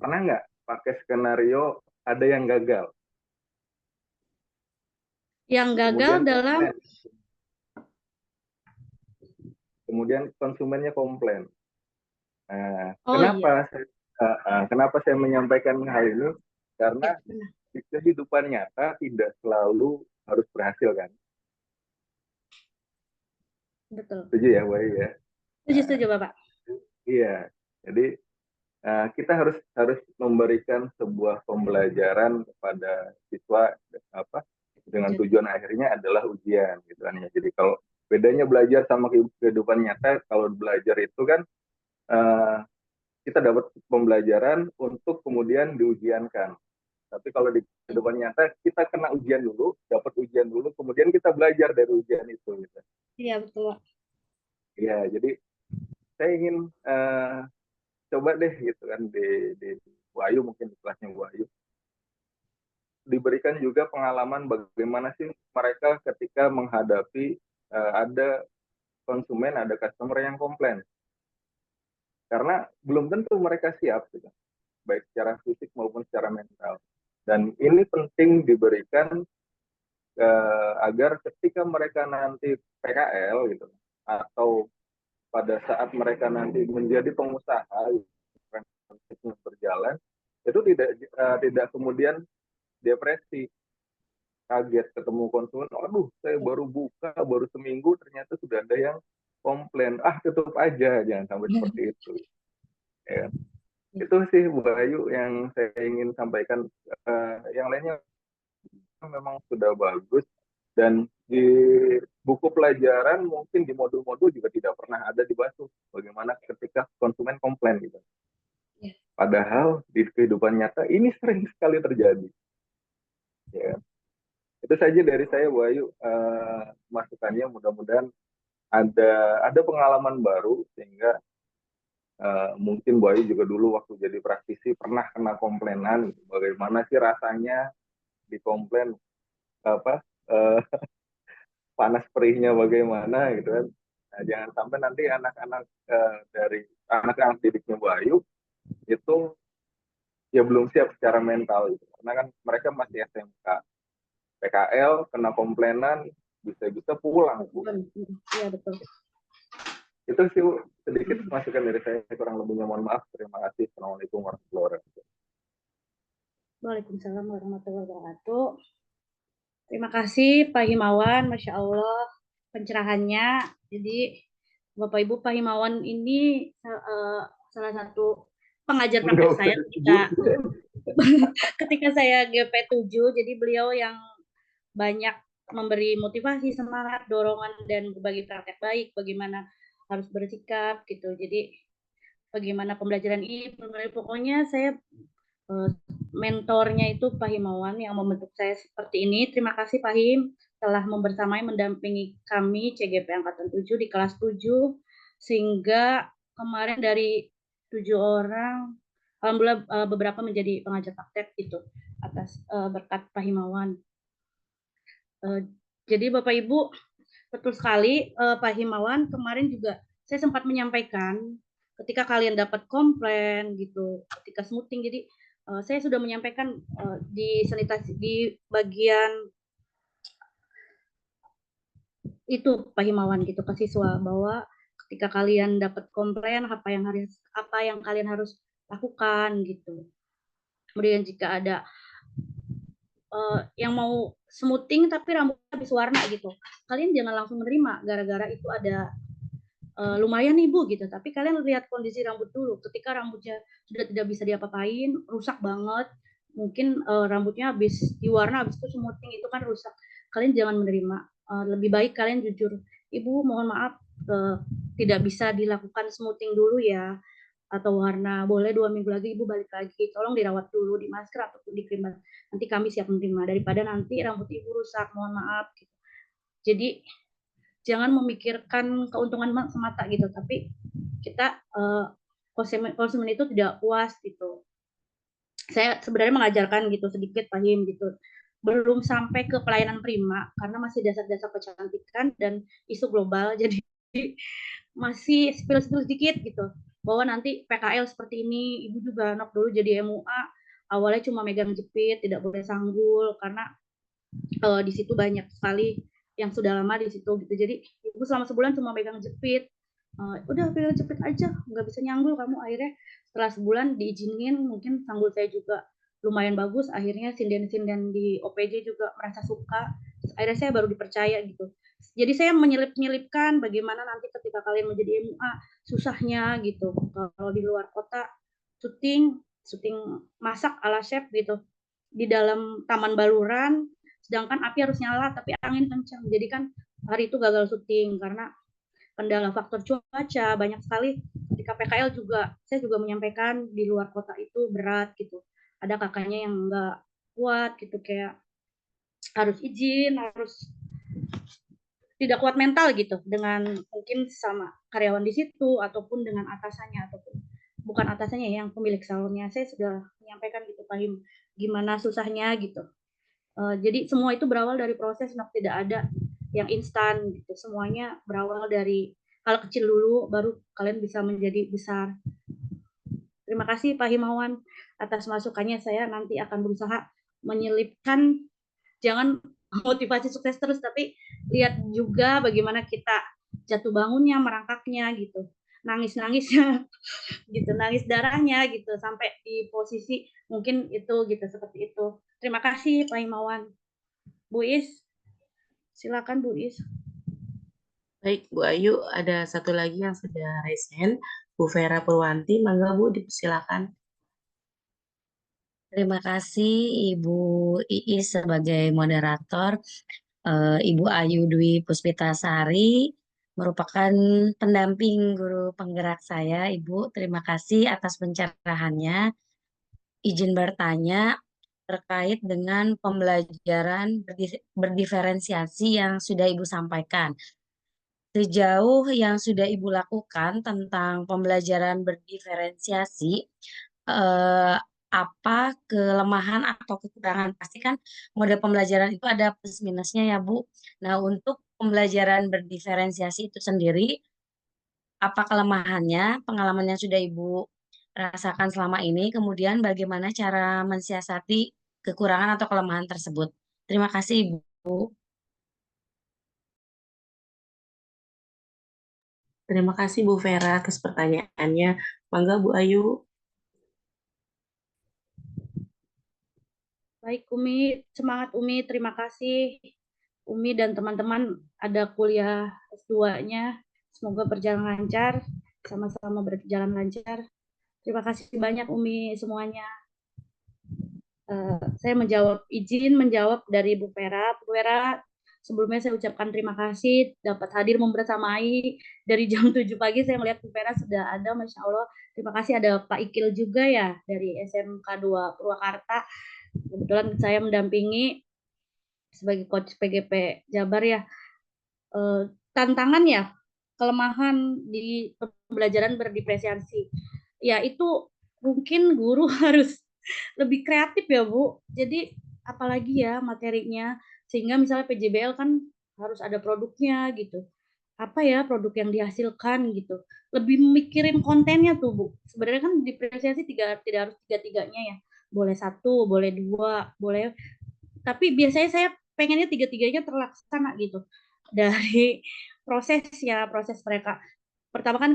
Pernah nggak pakai skenario ada yang gagal? Yang gagal kemudian konsumennya komplain. Oh, kenapa saya menyampaikan hal ini? Karena di kehidupan nyata tidak selalu harus berhasil kan? Betul. Setuju ya, Bu Ayu ya? Setuju Bapak. Iya, jadi kita harus memberikan sebuah pembelajaran kepada siswa dengan tujuan akhirnya adalah ujian gitu kan ya. Jadi kalau bedanya belajar sama kehidupan nyata, kalau belajar itu kan kita dapat pembelajaran untuk kemudian diujiankan. Tapi kalau di kehidupan nyata kita kena ujian dulu, dapat ujian dulu, kemudian kita belajar dari ujian itu gitu. Iya, betul. Iya, jadi saya ingin coba deh gitu kan di Bu Ayu, mungkin di kelasnya Bu Ayu, diberikan juga pengalaman bagaimana sih mereka ketika menghadapi ada konsumen, ada customer yang komplain. Karena belum tentu mereka siap gitu, baik secara fisik maupun secara mental. Dan ini penting diberikan agar ketika mereka nanti PKL gitu, atau pada saat mereka nanti menjadi pengusaha berjalan, itu tidak kemudian depresi, kaget ketemu konsumen, aduh saya baru buka baru seminggu ternyata sudah ada yang komplain, tutup aja, jangan sampai seperti itu ya. Itu sih Bu Ayu yang saya ingin sampaikan. Yang lainnya memang sudah bagus, dan di buku pelajaran mungkin di modul-modul juga tidak pernah ada dibahas bagaimana ketika konsumen komplain gitu. Padahal di kehidupan nyata ini sering sekali terjadi. Ya. Itu saja dari saya Bu Ayu, masukannya, mudah-mudahan ada pengalaman baru sehingga mungkin Bu Ayu juga dulu waktu jadi praktisi pernah kena komplainan, bagaimana sih rasanya dikomplain, panas perihnya bagaimana gitu kan. Nah, jangan sampai nanti anak-anak dari anak-anak didiknya Bu Ayu itu ya belum siap secara mental gitu. Karena kan mereka masih SMK, PKL, kena komplainan, bisa-bisa pulang Bu. Iya, betul. Itu sih sedikit masukan dari saya, kurang lebihnya mohon maaf. Terima kasih. Assalamualaikum warahmatullahi wabarakatuh. Waalaikumsalam warahmatullahi wabarakatuh. Terima kasih Pak Himawan, Masya Allah pencerahannya. Jadi Bapak Ibu, Pak Himawan ini salah satu pengajar praktek saya ketika saya GP7. Jadi beliau yang banyak memberi motivasi, semangat, dorongan, dan berbagi praktek baik, bagaimana harus bersikap gitu. Jadi bagaimana pembelajaran ini, pokoknya saya mentornya itu Pak Himawan yang membentuk saya seperti ini. Terima kasih Pak Him telah membersamai mendampingi kami CGP Angkatan 7 di kelas 7, sehingga kemarin dari 7 orang alhamdulillah beberapa menjadi pengajar praktek itu atas berkat Pak Himawan. Jadi Bapak Ibu, betul sekali Pak Himawan, kemarin juga saya sempat menyampaikan ketika kalian dapat komplain gitu, ketika smoothing, jadi saya sudah menyampaikan di sanitasi di bagian itu Pak Himawan gitu ke siswa bahwa ketika kalian dapat komplain apa yang kalian harus lakukan gitu. Kemudian jika ada yang mau smoothing tapi rambutnya habis warna gitu, kalian jangan langsung menerima gara-gara itu ada lumayan nih Bu gitu, tapi kalian lihat kondisi rambut dulu. Ketika rambutnya sudah tidak bisa diapa-apain, rusak banget, mungkin rambutnya habis diwarna, habis itu smoothing itu kan rusak. Kalian jangan menerima. Lebih baik kalian jujur, Ibu mohon maaf tidak bisa dilakukan smoothing dulu ya, atau warna boleh 2 minggu lagi Ibu balik lagi, tolong dirawat dulu di masker ataupun di krim, nanti kami siap menerima daripada nanti rambut Ibu rusak, mohon maaf gitu. Jadi jangan memikirkan keuntungan semata gitu, tapi kita konsumen itu tidak puas gitu. Saya sebenarnya mengajarkan gitu sedikit Fahim gitu, belum sampai ke pelayanan prima karena masih dasar-dasar kecantikan dan isu global, jadi masih spill sedikit gitu bahwa nanti PKL seperti ini. Ibu juga nok dulu jadi MUA awalnya cuma megang jepit, tidak boleh sanggul karena di situ banyak sekali yang sudah lama di situ gitu. Jadi ibu selama sebulan cuma megang jepit, udah pegang jepit aja, nggak bisa nyanggul kamu. Akhirnya setelah sebulan diizinin, mungkin sanggul saya juga lumayan bagus, akhirnya sinden-sinden di OPJ juga merasa suka, terus akhirnya saya baru dipercaya gitu. Jadi saya menyelip-nyelipkan bagaimana nanti ketika kalian menjadi MUA susahnya gitu, kalau di luar kota syuting masak ala chef gitu di dalam taman baluran, sedangkan api harus nyala tapi angin kencang, jadi kan hari itu gagal syuting karena kendala faktor cuaca banyak sekali. Ketika PKL juga saya juga menyampaikan di luar kota itu berat gitu, ada kakaknya yang nggak kuat gitu, kayak harus izin, harus tidak kuat mental gitu dengan mungkin sama karyawan di situ ataupun dengan atasannya, ataupun bukan atasannya yang pemilik salonnya. Saya sudah menyampaikan gitu Fahim gimana susahnya gitu. Jadi semua itu berawal dari proses, tidak ada yang instan gitu. Semuanya berawal dari hal kecil dulu, baru kalian bisa menjadi besar. Terima kasih Pak Himawan atas masukannya. Saya nanti akan berusaha menyelipkan, jangan motivasi sukses terus, tapi lihat juga bagaimana kita jatuh bangunnya, merangkaknya gitu, nangis-nangisnya gitu, nangis darahnya gitu, sampai di posisi mungkin itu gitu, seperti itu. Terima kasih Pak Himawan. Bu Is, silakan Bu Is. Baik, Bu Ayu, ada satu lagi yang sudah raise hand, Bu Vera Purwanti, mangga Bu, dipersilakan. Terima kasih Ibu Iis sebagai moderator. Ibu Ayu Dwi Puspitasari merupakan pendamping guru penggerak saya. Ibu, terima kasih atas pencerahannya. Izin bertanya terkait dengan pembelajaran berdiferensiasi yang sudah Ibu sampaikan. Sejauh yang sudah Ibu lakukan tentang pembelajaran berdiferensiasi, apa kelemahan atau kekurangan? Pasti kan mode pembelajaran itu ada plus minusnya ya Bu. Nah, untuk pembelajaran berdiferensiasi itu sendiri, apa kelemahannya, pengalaman yang sudah Ibu rasakan selama ini, kemudian bagaimana cara mensiasati kekurangan atau kelemahan tersebut? Terima kasih Ibu. Terima kasih Bu Vera atas pertanyaannya. Mangga Bu Ayu. Baik Umi, semangat Umi, terima kasih Umi dan teman-teman ada kuliah S2-nya. Semoga berjalan lancar, sama-sama berjalan lancar. Terima kasih banyak Umi semuanya. Saya izin menjawab dari Bu Vera. Bu Vera, sebelumnya saya ucapkan terima kasih dapat hadir membersamai dari jam 7 pagi. Saya melihat Bu Vera sudah ada, Masya Allah. Terima kasih, ada Pak Ikil juga ya dari SMK 2 Purwakarta. Kebetulan saya mendampingi sebagai coach PGP Jabar ya. Tantangan ya, kelemahan di pembelajaran berdiferensiasi. Ya itu mungkin guru harus lebih kreatif ya Bu. Jadi apalagi ya materinya, sehingga misalnya PJBL kan harus ada produknya gitu. apa ya produk yang dihasilkan gitu. Lebih mikirin kontennya tuh Bu. Sebenarnya kan diferensiasi tidak harus tiga-tiganya ya. Boleh satu, boleh dua, boleh. Tapi biasanya saya pengennya tiga-tiganya terlaksana gitu. Dari proses mereka. Pertama kan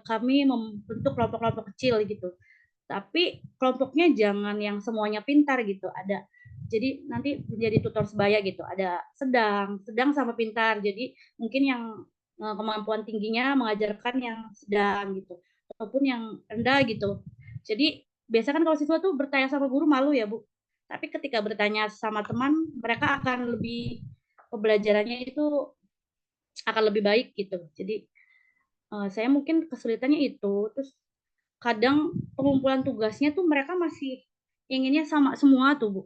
kami membentuk kelompok-kelompok kecil gitu. Tapi kelompoknya jangan yang semuanya pintar gitu. Jadi nanti menjadi tutor sebaya gitu. Ada sedang sama pintar. Jadi mungkin yang kemampuan tingginya mengajarkan yang sedang gitu, ataupun yang rendah gitu. Jadi biasanya kan kalau siswa tuh bertanya sama guru malu ya Bu. Tapi ketika bertanya sama teman, mereka akan lebih pembelajarannya itu akan lebih baik gitu. Jadi saya mungkin kesulitannya itu. Terus kadang pengumpulan tugasnya tuh mereka masih inginnya sama semua tuh Bu.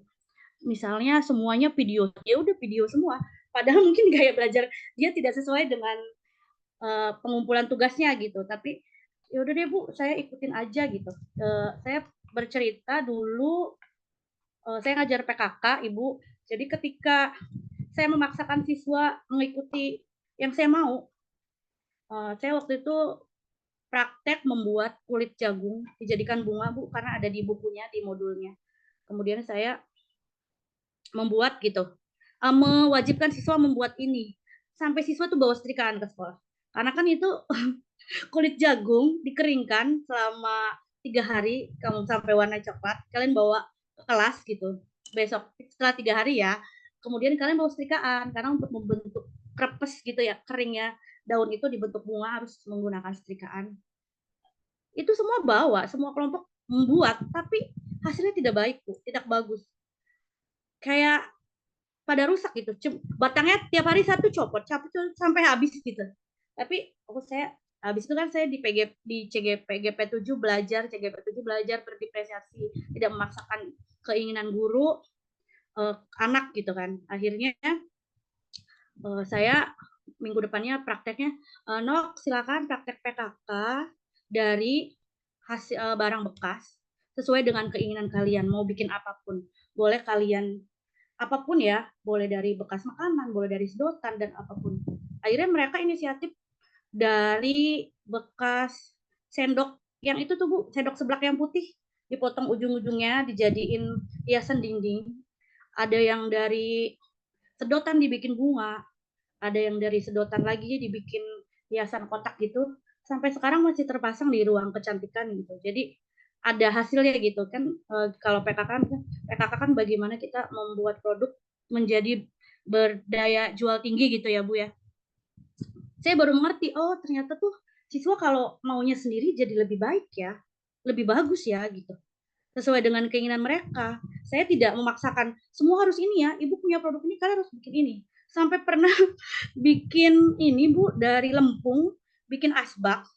Misalnya semuanya video, ya udah video semua. Padahal mungkin gaya belajar dia tidak sesuai dengan pengumpulan tugasnya gitu. Tapi ya udah deh Bu, saya ikutin aja gitu. Saya bercerita dulu, saya ngajar PKK Ibu. Jadi ketika saya memaksakan siswa mengikuti yang saya mau, saya waktu itu praktek membuat kulit jagung dijadikan bunga Bu, karena ada di bukunya, di modulnya. Kemudian saya membuat gitu, mewajibkan siswa membuat ini sampai siswa tuh bawa setrikaan ke sekolah, karena kan itu kulit jagung dikeringkan selama 3 hari kamu sampai warna coklat, kalian bawa ke kelas gitu, besok setelah 3 hari ya, kemudian kalian bawa setrikaan karena untuk membentuk krepes gitu ya, keringnya daun itu dibentuk bunga harus menggunakan setrikaan. Itu semua bawa, semua kelompok membuat, tapi hasilnya tidak baik Bu, tidak bagus, kayak pada rusak gitu. Batangnya tiap hari satu copot sampai habis gitu. Tapi saya habis itu kan saya di CGP 7 belajar, berdiferensiasi, tidak memaksakan keinginan guru anak gitu kan. Akhirnya saya minggu depannya prakteknya, Nok silakan praktek PKK dari hasil barang bekas sesuai dengan keinginan kalian, mau bikin apapun. Boleh kalian apapun ya, boleh dari bekas makanan, boleh dari sedotan dan apapun. Akhirnya mereka inisiatif dari bekas sendok yang itu tuh Bu, sendok seblak yang putih, dipotong ujung-ujungnya dijadiin hiasan dinding. Ada yang dari sedotan dibikin bunga, ada yang dari sedotan lagi dibikin hiasan kotak gitu. Sampai sekarang masih terpasang di ruang kecantikan gitu. Jadi ada hasilnya gitu kan. Kalau PKK kan bagaimana kita membuat produk menjadi berdaya jual tinggi gitu ya Bu ya. Saya baru mengerti, oh ternyata tuh siswa kalau maunya sendiri jadi lebih baik ya, lebih bagus ya gitu, sesuai dengan keinginan mereka. Saya tidak memaksakan semua harus ini ya, ibu punya produk ini kalian harus bikin ini. Sampai pernah bikin ini Bu, dari lempung bikin asbak.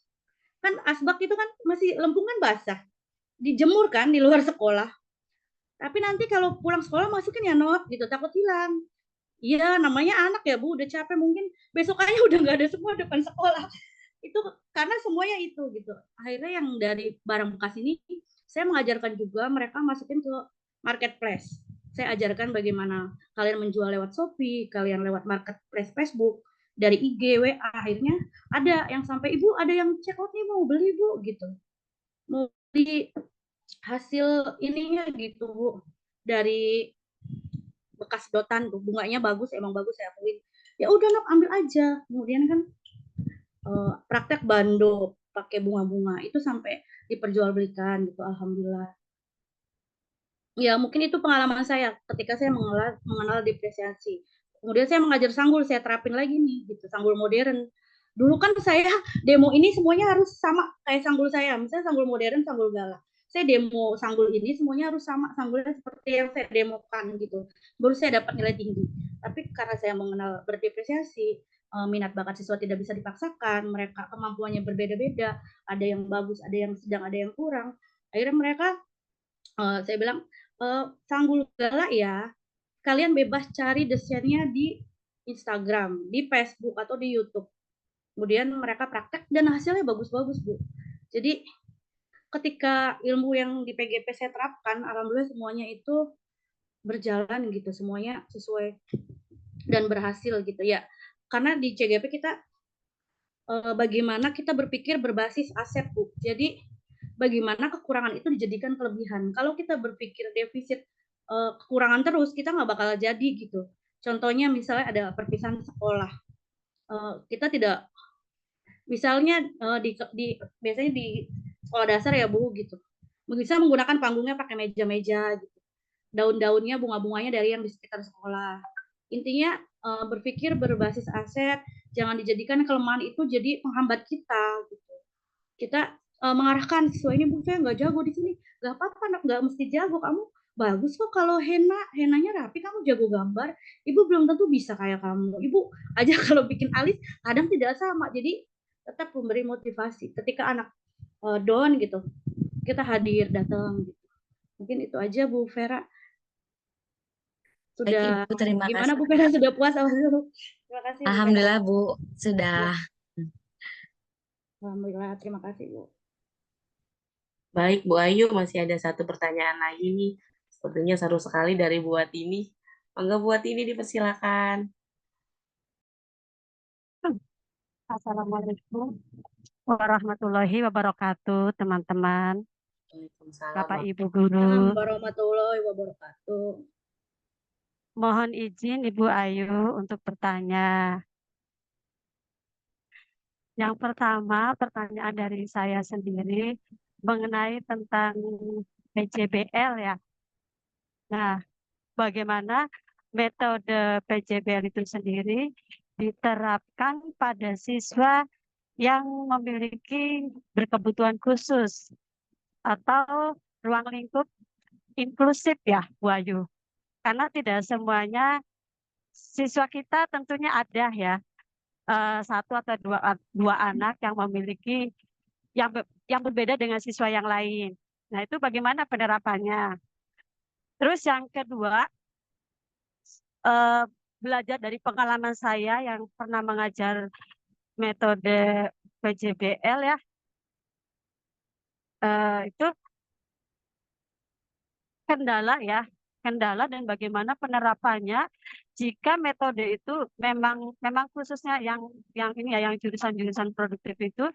Kan asbak itu kan masih lempung kan basah, dijemur kan di luar sekolah. Tapi nanti kalau pulang sekolah masukin ya Nok gitu, takut hilang. Iya, namanya anak ya Bu, udah capek mungkin besokannya udah nggak ada semua depan sekolah. Itu karena semuanya itu gitu. Akhirnya yang dari barang bekas ini saya mengajarkan juga mereka masukin ke marketplace. Saya ajarkan bagaimana kalian menjual lewat Shopee, kalian lewat marketplace Facebook, dari IG, WA. Akhirnya ada yang sampai Ibu ada yang check out nih mau beli Bu gitu. Mau beli hasil ininya gitu Bu. Dari bekas sedotan tuh, bunganya bagus, emang bagus saya akuin. Ya udah Nok ambil aja. Kemudian kan praktek bando pakai bunga-bunga itu sampai diperjualbelikan gitu, alhamdulillah. Ya mungkin itu pengalaman saya ketika saya mengenal depresiasi. Kemudian saya mengajar sanggul, saya terapin lagi nih gitu, sanggul modern. Dulu kan saya demo ini semuanya harus sama kayak sanggul saya, misalnya sanggul modern, sanggul galak. Saya demo sanggul ini semuanya harus sama sanggulnya seperti yang saya demokan gitu. Baru saya dapat nilai tinggi. Tapi karena saya mengenal berdepresiasi, minat bakat siswa tidak bisa dipaksakan, mereka kemampuannya berbeda-beda, ada yang bagus, ada yang sedang, ada yang kurang. Akhirnya mereka, saya bilang, sanggul galak ya, kalian bebas cari desainnya di Instagram, di Facebook, atau di YouTube. Kemudian mereka praktek dan hasilnya bagus-bagus Bu. Jadi ketika ilmu yang di PGP saya terapkan, alhamdulillah semuanya itu berjalan gitu, semuanya sesuai dan berhasil gitu ya. Karena di CGP kita bagaimana kita berpikir berbasis aset, Bu. Jadi bagaimana kekurangan itu dijadikan kelebihan. Kalau kita berpikir defisit kekurangan terus, kita nggak bakal jadi gitu. Contohnya misalnya ada perpisahan sekolah. Kita tidak, misalnya biasanya di sekolah dasar ya Bu gitu, bisa menggunakan panggungnya pakai meja-meja gitu, daun-daunnya, bunga-bunganya dari yang di sekitar sekolah. Intinya berpikir berbasis aset, jangan dijadikan kelemahan itu jadi penghambat kita gitu. Kita mengarahkan siswa ini, Bu saya nggak jago di sini, nggak apa-apa, nggak mesti jago, kamu bagus kok kalau henanya rapi, kamu jago gambar, ibu belum tentu bisa kayak kamu, ibu aja kalau bikin alis kadang tidak sama. Jadi tetap memberi motivasi ketika anak down gitu, kita hadir, datang gitu. Mungkin itu aja Bu Vera. Baik Sudah Ibu, terima gimana kasih. Bu Vera, sudah puas apa dulu? Terima kasih Bu Vera. Alhamdulillah Bu, sudah. Alhamdulillah, terima kasih Bu. Baik, Bu Ayu, masih ada satu pertanyaan lagi nih. Sepertinya seru sekali dari Bu Watini. Mangga Bu Watini dipersilakan. Assalamualaikum warahmatullahi wabarakatuh, teman-teman, Waalaikumsalam. Bapak Ibu Assalamualaikum guru. warahmatullahi wabarakatuh. Mohon izin Ibu Ayu untuk bertanya. Yang pertama, pertanyaan dari saya sendiri mengenai tentang PJBL ya. Nah, bagaimana metode PJBL itu sendiri diterapkan pada siswa yang memiliki berkebutuhan khusus atau ruang lingkup inklusif ya, Bu Ayu. Karena tidak semuanya siswa kita tentunya ada ya, satu atau dua anak yang memiliki yang berbeda dengan siswa yang lain. Nah, itu bagaimana penerapannya? Terus yang kedua, belajar dari pengalaman saya yang pernah mengajar metode PJBL ya, itu kendala dan bagaimana penerapannya jika metode itu memang khususnya yang ini ya, yang jurusan-jurusan produktif itu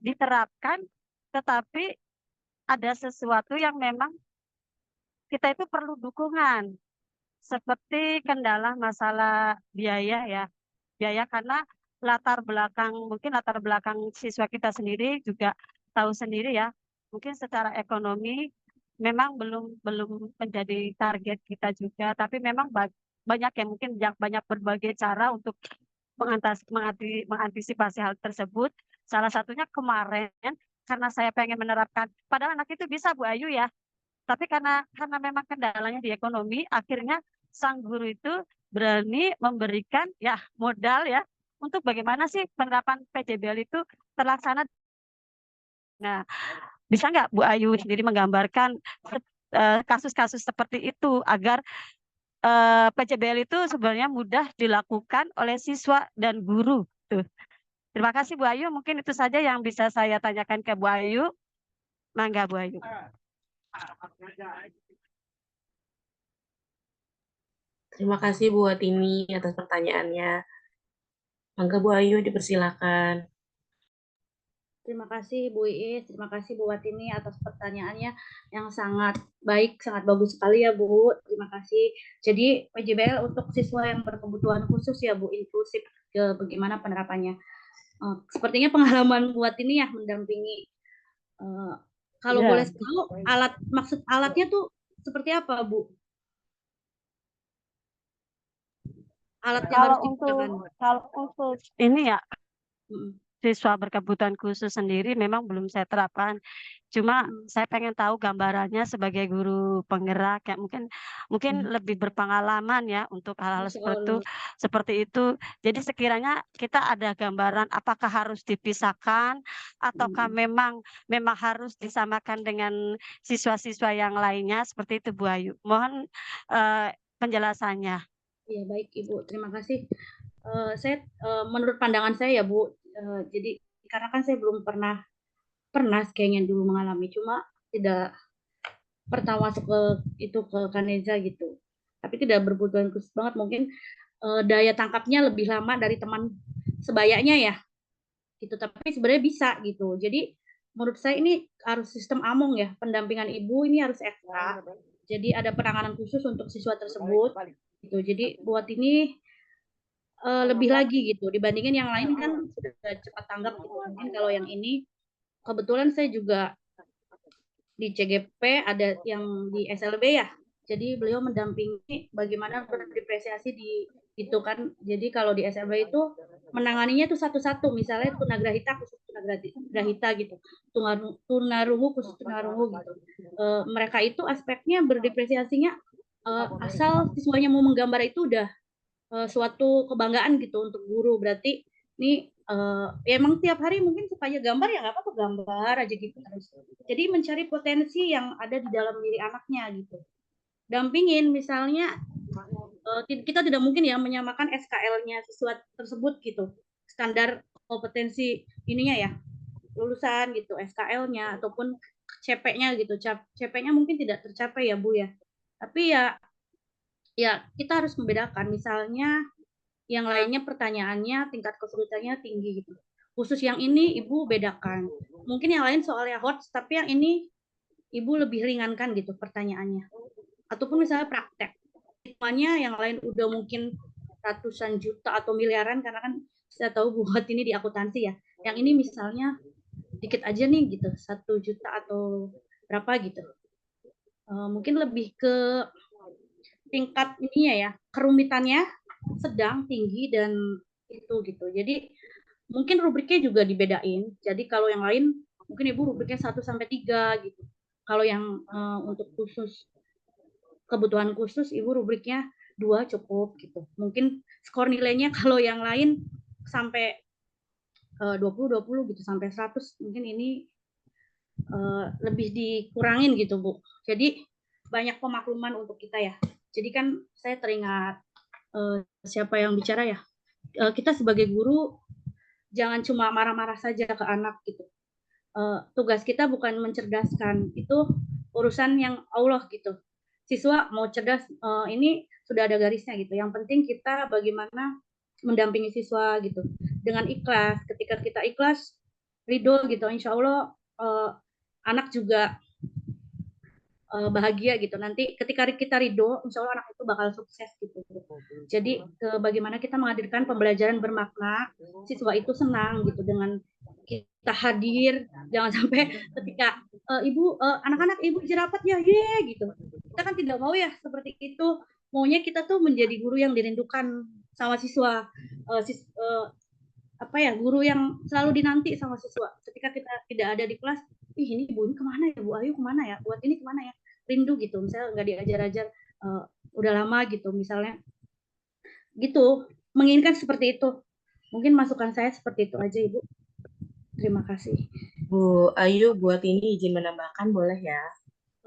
diterapkan, tetapi ada sesuatu yang memang kita itu perlu dukungan, seperti kendala masalah biaya ya, biaya karena mungkin latar belakang siswa kita sendiri juga tahu sendiri ya, mungkin secara ekonomi memang belum menjadi target kita juga, tapi memang banyak yang mungkin banyak berbagai cara untuk mengantisipasi hal tersebut. Salah satunya kemarin karena saya pengen menerapkan, padahal anak itu bisa Bu Ayu ya, tapi karena memang kendalanya di ekonomi, akhirnya sang guru itu berani memberikan ya modal ya untuk bagaimana sih penerapan PJBL itu terlaksana. Nah, bisa nggak Bu Ayu sendiri menggambarkan kasus-kasus seperti itu agar PJBL itu sebenarnya mudah dilakukan oleh siswa dan guru. Tuh. Terima kasih Bu Ayu. Mungkin itu saja yang bisa saya tanyakan ke Bu Ayu. Mangga Bu Ayu. Terima kasih Bu Watini atas pertanyaannya. Mangga Bu Ayu dipersilakan. Terima kasih Bu Iis, terima kasih Bu Watini atas pertanyaannya yang sangat baik, sangat bagus sekali ya Bu. Terima kasih. Jadi PJBL untuk siswa yang berkebutuhan khusus ya Bu, inklusif, bagaimana penerapannya. Sepertinya pengalaman Bu Watini ya mendampingi. Kalau boleh tahu maksud alatnya tuh seperti apa Bu? Alat yang harus digunakan. Kalau untuk ini ya, siswa berkebutuhan khusus sendiri memang belum saya terapkan. Cuma saya pengen tahu gambarannya sebagai guru penggerak yang mungkin lebih berpengalaman ya untuk hal-hal seperti itu. Jadi sekiranya kita ada gambaran apakah harus dipisahkan ataukah memang harus disamakan dengan siswa-siswa yang lainnya, seperti itu Bu Ayu. Mohon penjelasannya. Iya baik Ibu, terima kasih. Saya menurut pandangan saya ya Bu, jadi karena kan saya belum pernah kayaknya dulu mengalami, cuma tidak pernah masuk ke Kaneza gitu, tapi tidak berkebutuhan khusus banget, mungkin daya tangkapnya lebih lama dari sebayanya ya gitu, tapi sebenarnya bisa gitu. Jadi menurut saya ini harus sistem AMONG ya, pendampingan ibu ini harus ekstra. Jadi ada penanganan khusus untuk siswa tersebut gitu. Jadi buat ini lebih lagi gitu dibandingin yang lain kan sudah cepat tanggap gitu. Mungkin kalau yang ini kebetulan saya juga di CGP ada yang di SLB ya. Jadi beliau mendampingi bagaimana berdiferensiasi di itu kan. Jadi kalau di SLB itu menanganinya itu satu-satu, misalnya tunagrahita khusus tunagrahita gitu, tunarungu khusus tunarungu gitu. Mereka itu aspeknya berdiferensiasinya asal siswanya mau menggambar itu udah suatu kebanggaan gitu untuk guru. Berarti ini ya emang tiap hari mungkin supaya gambar ya nggak apa-apa gambar aja gitu terus. Jadi mencari potensi yang ada di dalam diri anaknya gitu. Dampingin misalnya kita tidak mungkin ya menyamakan SKL-nya siswa tersebut gitu. Standar kompetensi ininya ya lulusan gitu SKL-nya ataupun CP-nya gitu. CP-nya mungkin tidak tercapai ya Bu ya. Tapi ya kita harus membedakan misalnya yang lainnya pertanyaannya tingkat kesulitannya tinggi gitu. Khusus yang ini Ibu bedakan. Mungkin yang lain soalnya hot, tapi yang ini Ibu lebih ringankan gitu pertanyaannya. Ataupun misalnya praktek. Semuanya yang lain udah mungkin ratusan juta atau miliaran karena kan saya tahu buat ini di akuntansi ya. Yang ini misalnya dikit aja nih gitu, 1 juta atau berapa gitu. Mungkin lebih ke tingkat ininya ya, kerumitannya sedang, tinggi, dan itu gitu. Jadi mungkin rubriknya juga dibedain. Jadi kalau yang lain mungkin Ibu rubriknya 1-3 gitu. Kalau yang untuk khusus kebutuhan khusus Ibu rubriknya 2 cukup gitu. Mungkin skor nilainya kalau yang lain sampai 20 gitu sampai 100 mungkin ini lebih dikurangin gitu Bu. Jadi banyak pemakluman untuk kita ya. Jadi kan saya teringat siapa yang bicara ya, kita sebagai guru jangan cuma marah-marah saja ke anak gitu. Tugas kita bukan mencerdaskan, itu urusan yang Allah gitu. Siswa mau cerdas ini sudah ada garisnya gitu. Yang penting kita bagaimana mendampingi siswa gitu dengan ikhlas. Ketika kita ikhlas, ridho gitu, insya Allah anak juga bahagia gitu. Nanti ketika kita ridho, insya Allah anak itu bakal sukses gitu. Jadi bagaimana kita menghadirkan pembelajaran bermakna, siswa itu senang gitu dengan kita hadir. Jangan sampai ketika ibu anak-anak ibu jerapat ya gitu. Kita kan tidak mau ya seperti itu. Maunya kita tuh menjadi guru yang dirindukan sama siswa. Guru yang selalu dinanti sama siswa. Ketika kita tidak ada di kelas, ini Bu ini kemana ya Bu Ayu kemana ya? Buat ini kemana ya? Rindu gitu. Misalnya nggak diajar-ajar udah lama gitu misalnya. Gitu. Menginginkan seperti itu. Mungkin masukan saya seperti itu aja Ibu. Terima kasih. Bu Ayu, buat ini izin menambahkan boleh ya?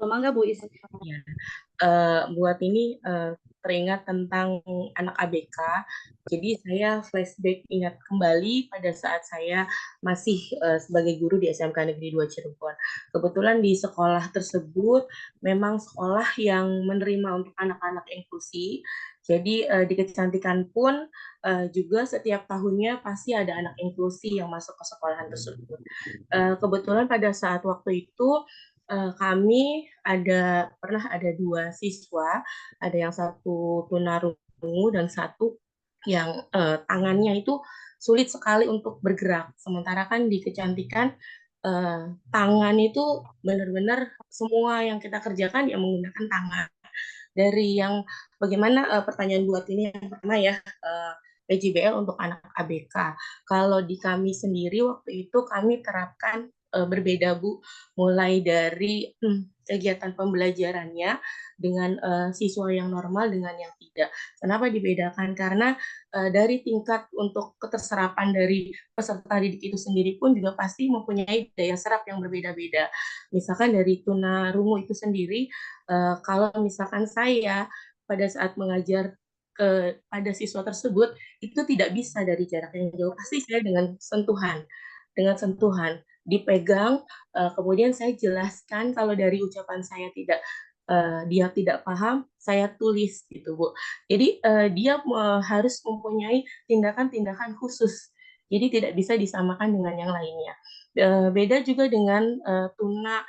Mangga Bu Is. Ya. Buat ini teringat tentang anak ABK. Jadi saya flashback ingat kembali pada saat saya masih sebagai guru di SMK Negeri 2 Cirebon. Kebetulan di sekolah tersebut memang sekolah yang menerima untuk anak-anak inklusi. Jadi di Kecantikan pun juga setiap tahunnya pasti ada anak inklusi yang masuk ke sekolahan tersebut. Kebetulan pada saat waktu itu kami pernah ada 2 siswa, ada yang satu tunarungu dan satu yang tangannya itu sulit sekali untuk bergerak. Sementara kan di Kecantikan tangan itu benar-benar semua yang kita kerjakan ya menggunakan tangan. Dari yang bagaimana pertanyaan buat ini yang pertama ya, PJBL untuk anak ABK. Kalau di kami sendiri waktu itu kami terapkan berbeda Bu, mulai dari kegiatan pembelajarannya dengan siswa yang normal dengan yang tidak. Kenapa dibedakan? Karena dari tingkat untuk keterserapan dari peserta didik itu sendiri pun juga pasti mempunyai daya serap yang berbeda-beda. Misalkan dari tunarungu itu sendiri, kalau misalkan saya pada saat mengajar pada siswa tersebut itu tidak bisa dari jarak yang jauh, pasti saya dengan sentuhan dipegang, kemudian saya jelaskan kalau dari ucapan saya dia tidak paham, saya tulis gitu Bu. Jadi dia harus mempunyai tindakan-tindakan khusus Jadi tidak bisa disamakan dengan yang lainnya. Beda juga dengan tuna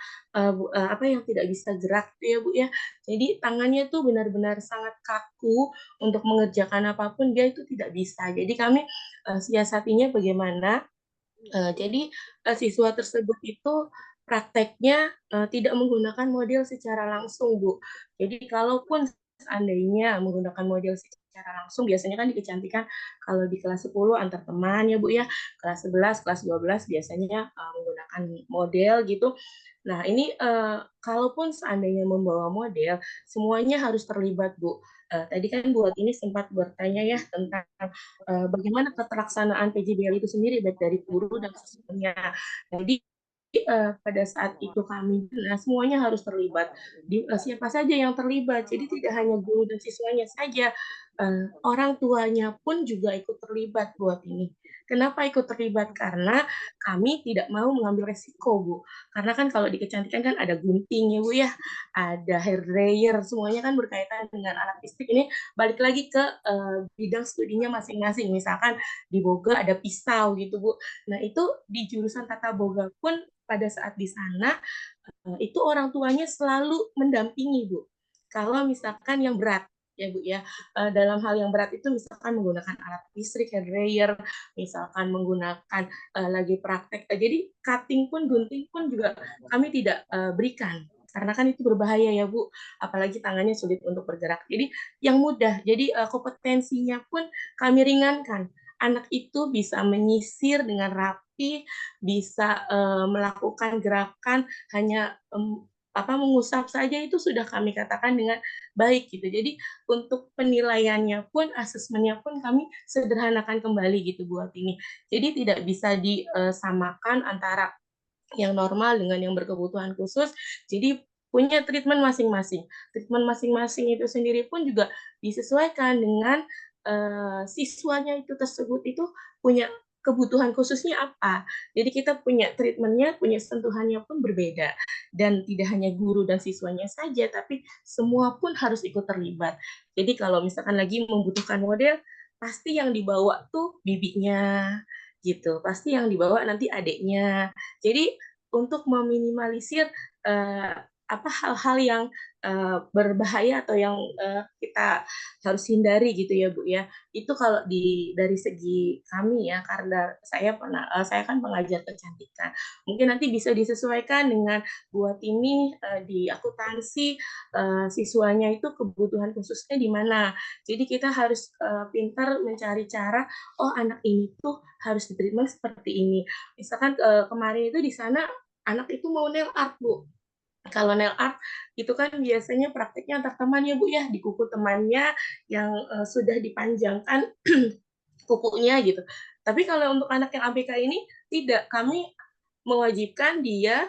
apa yang tidak bisa gerak tuh ya Bu ya. Jadi tangannya tuh benar-benar sangat kaku untuk mengerjakan apapun dia itu tidak bisa. Jadi kami siasatinya bagaimana? Jadi siswa tersebut itu prakteknya tidak menggunakan model secara langsung, Bu. Jadi kalaupun seandainya menggunakan model secara langsung, biasanya kan di kecantikan kalau di kelas 10 antar teman ya Bu ya, kelas 11, kelas 12 biasanya menggunakan model gitu. Nah ini kalaupun seandainya membawa model, semuanya harus terlibat Bu. Tadi kan buat ini sempat bertanya ya tentang bagaimana keterlaksanaan PJBL itu sendiri baik dari guru dan siswanya. Jadi pada saat itu kami semuanya harus terlibat. Siapa saja yang terlibat. Jadi tidak hanya guru dan siswanya saja, orang tuanya pun juga ikut terlibat buat ini. Kenapa ikut terlibat? Karena kami tidak mau mengambil resiko, Bu. Karena kan kalau di kecantikan kan ada gunting ya, Bu ya, ada hair dryer, semuanya kan berkaitan dengan alat listrik. Ini balik lagi ke bidang studinya masing-masing. Misalkan di boga ada pisau gitu, Bu. Nah, itu di jurusan tata boga pun pada saat di sana itu orang tuanya selalu mendampingi, Bu. Kalau misalkan yang berat ya Bu ya, dalam hal yang berat itu misalkan menggunakan alat listrik, hair dryer, misalkan menggunakan lagi praktek, jadi cutting pun, gunting pun juga kami tidak berikan karena kan itu berbahaya ya Bu, apalagi tangannya sulit untuk bergerak. Jadi yang mudah, jadi kompetensinya pun kami ringankan. Anak itu bisa menyisir dengan rapi, bisa melakukan gerakan hanya mengusap saja itu sudah kami katakan dengan baik gitu. Jadi untuk penilaiannya pun, asesmennya pun kami sederhanakan kembali gitu buat ini. Jadi tidak bisa disamakan antara yang normal dengan yang berkebutuhan khusus. Jadi punya treatment masing-masing. Treatment masing-masing itu sendiri pun juga disesuaikan dengan siswanya itu tersebut itu punya kebutuhan khususnya apa. Jadi kita punya treatmentnya, punya sentuhannya pun berbeda. Dan tidak hanya guru dan siswanya saja, tapi semua pun harus ikut terlibat. Jadi kalau misalkan lagi membutuhkan model, pasti yang dibawa tuh bibinya, gitu. Pasti yang dibawa nanti adiknya. Jadi untuk meminimalisir hal-hal yang berbahaya atau yang kita harus hindari gitu ya Bu ya. Itu kalau dari segi kami ya, karena saya kan pengajar kecantikan. Mungkin nanti bisa disesuaikan dengan buat ini di akuntansi siswanya itu kebutuhan khususnya di mana. Jadi kita harus pintar mencari cara, oh anak ini tuh harus diterima seperti ini. Misalkan kemarin itu di sana anak itu mau nail art, Bu. Kalau nail art itu kan biasanya prakteknya antar teman ya Bu ya, di kuku temannya yang sudah dipanjangkan kukunya gitu. Tapi kalau untuk anak yang ABK ini tidak, kami mewajibkan dia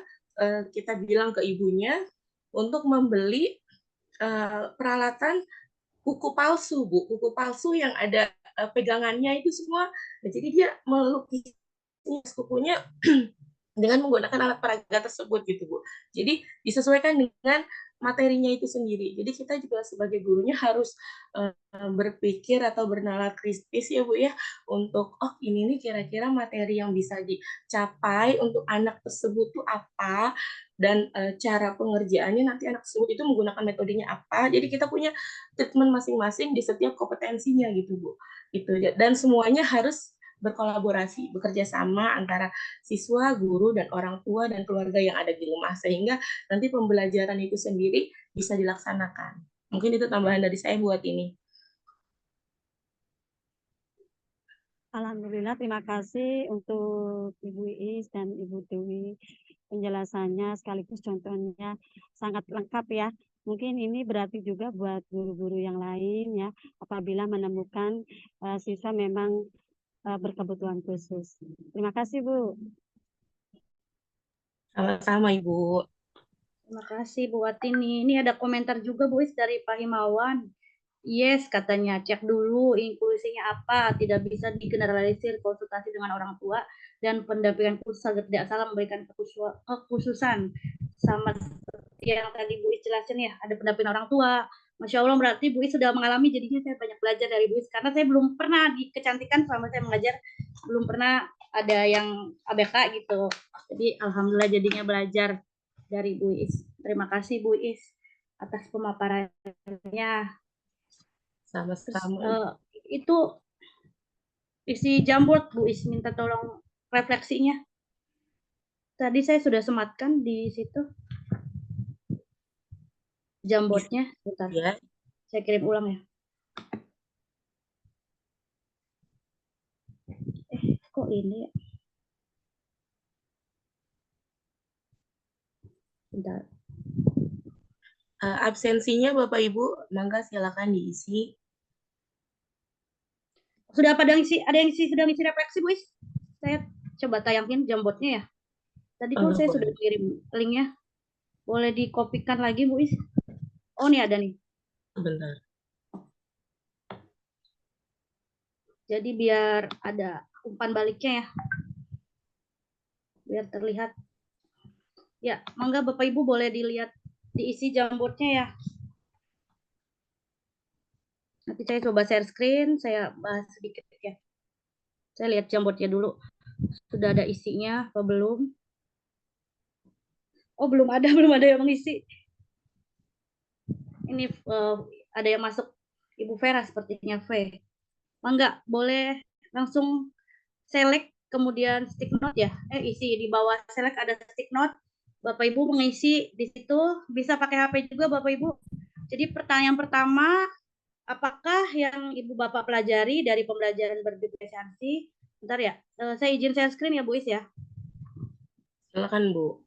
kita bilang ke ibunya untuk membeli peralatan kuku palsu, Bu. Kuku palsu yang ada pegangannya itu semua. Nah, jadi dia melukis kukunya dengan menggunakan alat peraga tersebut gitu Bu. Jadi disesuaikan dengan materinya itu sendiri. Jadi kita juga sebagai gurunya harus berpikir atau bernalar kritis ya Bu ya, untuk ini nih kira-kira materi yang bisa dicapai untuk anak tersebut tuh apa, dan cara pengerjaannya nanti anak tersebut itu menggunakan metodenya apa. Jadi kita punya treatment masing-masing di setiap kompetensinya gitu Bu. Gitu. Dan semuanya harus berkolaborasi, bekerja sama antara siswa, guru, dan orang tua dan keluarga yang ada di rumah sehingga nanti pembelajaran itu sendiri bisa dilaksanakan. Mungkin itu tambahan dari saya buat ini. Alhamdulillah, terima kasih untuk Ibu Iis dan Ibu Dewi. Penjelasannya sekaligus contohnya sangat lengkap ya. Mungkin ini berarti juga buat guru-guru yang lain ya, apabila menemukan siswa memang berkebutuhan khusus. Terima kasih, Bu. Sama-sama, Ibu. Terima kasih Bu Watini. Ini ada komentar juga Bu Is dari Pak Himawan. Yes, katanya cek dulu inklusinya apa, tidak bisa digeneralisir, konsultasi dengan orang tua dan pendampingan khusus agar tidak salah memberikan kekhususan. Sama seperti yang tadi Bu Is jelasin ya, ada pendampingan orang tua, Masya Allah, berarti Bu Is sudah mengalami, jadinya saya banyak belajar dari Bu Is. Karena saya belum pernah di kecantikan selama saya mengajar, belum pernah ada yang ABK gitu. Jadi Alhamdulillah jadinya belajar dari Bu Is. Terima kasih Bu Is atas pemaparannya. Terus Sama-sama. itu isi Jamboard Bu Is, minta tolong refleksinya. Tadi saya sudah sematkan di situ Jamboardnya. Bentar, Ya. saya kirim ulang ya. Kok ini ya? Bentar. Absensinya Bapak Ibu, mangga silakan diisi. Sudah pada ngisi, ada yang sudah ngisi refleksi, Bu Is? Saya coba tayangin Jamboardnya ya. Tadi tuh saya sudah kirim linknya. Boleh dikopikan lagi, Bu Is? Oh, nih ada nih. Bentar. Jadi biar ada umpan baliknya ya. Biar terlihat. Ya, mangga Bapak Ibu boleh dilihat diisi Jamboardnya ya. Nanti saya coba share screen, saya bahas sedikit ya. Saya lihat Jamboardnya dulu. Sudah ada isinya apa belum? Oh, belum ada yang mengisi. Ini ada yang masuk Ibu Vera sepertinya V. Mangga, boleh langsung select kemudian stick note ya. Isi di bawah select ada stick note. Bapak Ibu mengisi di situ, bisa pakai HP juga Bapak Ibu. Jadi pertanyaan pertama, apakah yang Ibu Bapak pelajari dari pembelajaran berdiferensiasi? Bentar ya, saya izin share screen ya Bu Is ya. Silakan Bu.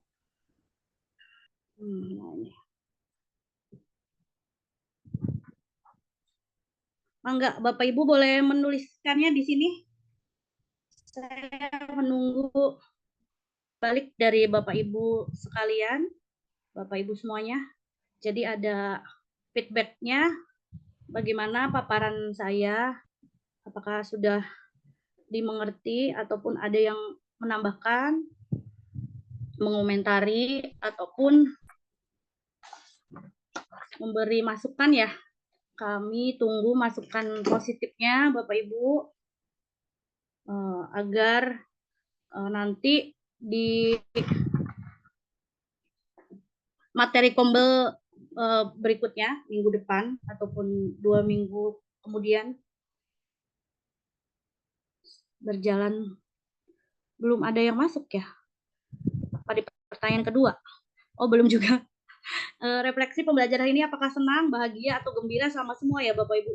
Mangga, Bapak Ibu boleh menuliskannya di sini. Saya menunggu balik dari Bapak Ibu sekalian, Bapak Ibu semuanya. Jadi ada feedbacknya, bagaimana paparan saya, apakah sudah dimengerti ataupun ada yang menambahkan, mengomentari ataupun memberi masukan ya. Kami tunggu masukan positifnya Bapak Ibu agar nanti di materi kombel berikutnya minggu depan ataupun 2 minggu kemudian berjalan. Belum ada yang masuk ya pada pertanyaan kedua. Oh, belum juga. Refleksi pembelajaran ini apakah senang, bahagia atau gembira sama semua ya Bapak Ibu.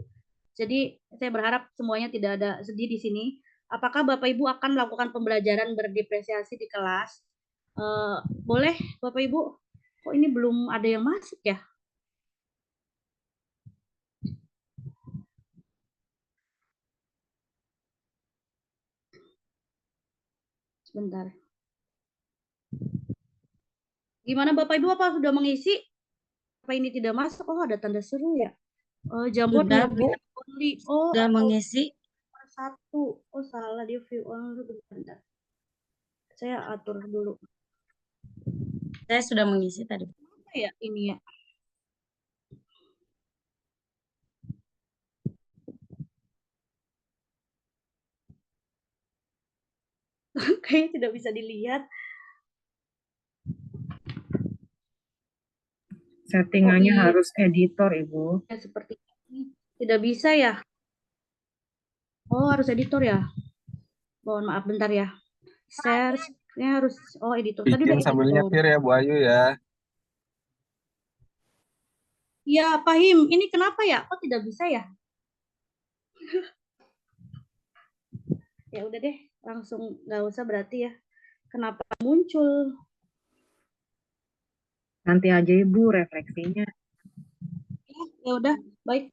Jadi saya berharap semuanya tidak ada sedih di sini. Apakah Bapak Ibu akan melakukan pembelajaran berdiferensiasi di kelas? Boleh Bapak Ibu? Kok ini belum ada yang masuk ya? Sebentar. Gimana Bapak Ibu, apa sudah mengisi? Apa ini tidak masuk? Oh, ada tanda seru ya. Jamboard Sudah, Bu. only. Oh, Sudah mengisi. Satu. Oh, salah, dia view only. Bentar. Saya atur dulu. Saya sudah mengisi tadi. Apa ya ini ya? Kayaknya tidak bisa dilihat. Settingannya harus editor, Ibu. Ya, seperti ini. Tidak bisa ya? Oh, harus editor ya? Mohon maaf bentar ya. Share-nya harus, oh editor. Tadi udah Bikin sambil editor. nyetir ya Bu Ayu ya. Ya, Pahim. Ini kenapa ya? Kok tidak bisa ya? Ya udah deh, langsung nggak usah berarti ya. Kenapa muncul? Nanti aja Ibu refleksinya. Ya udah, baik.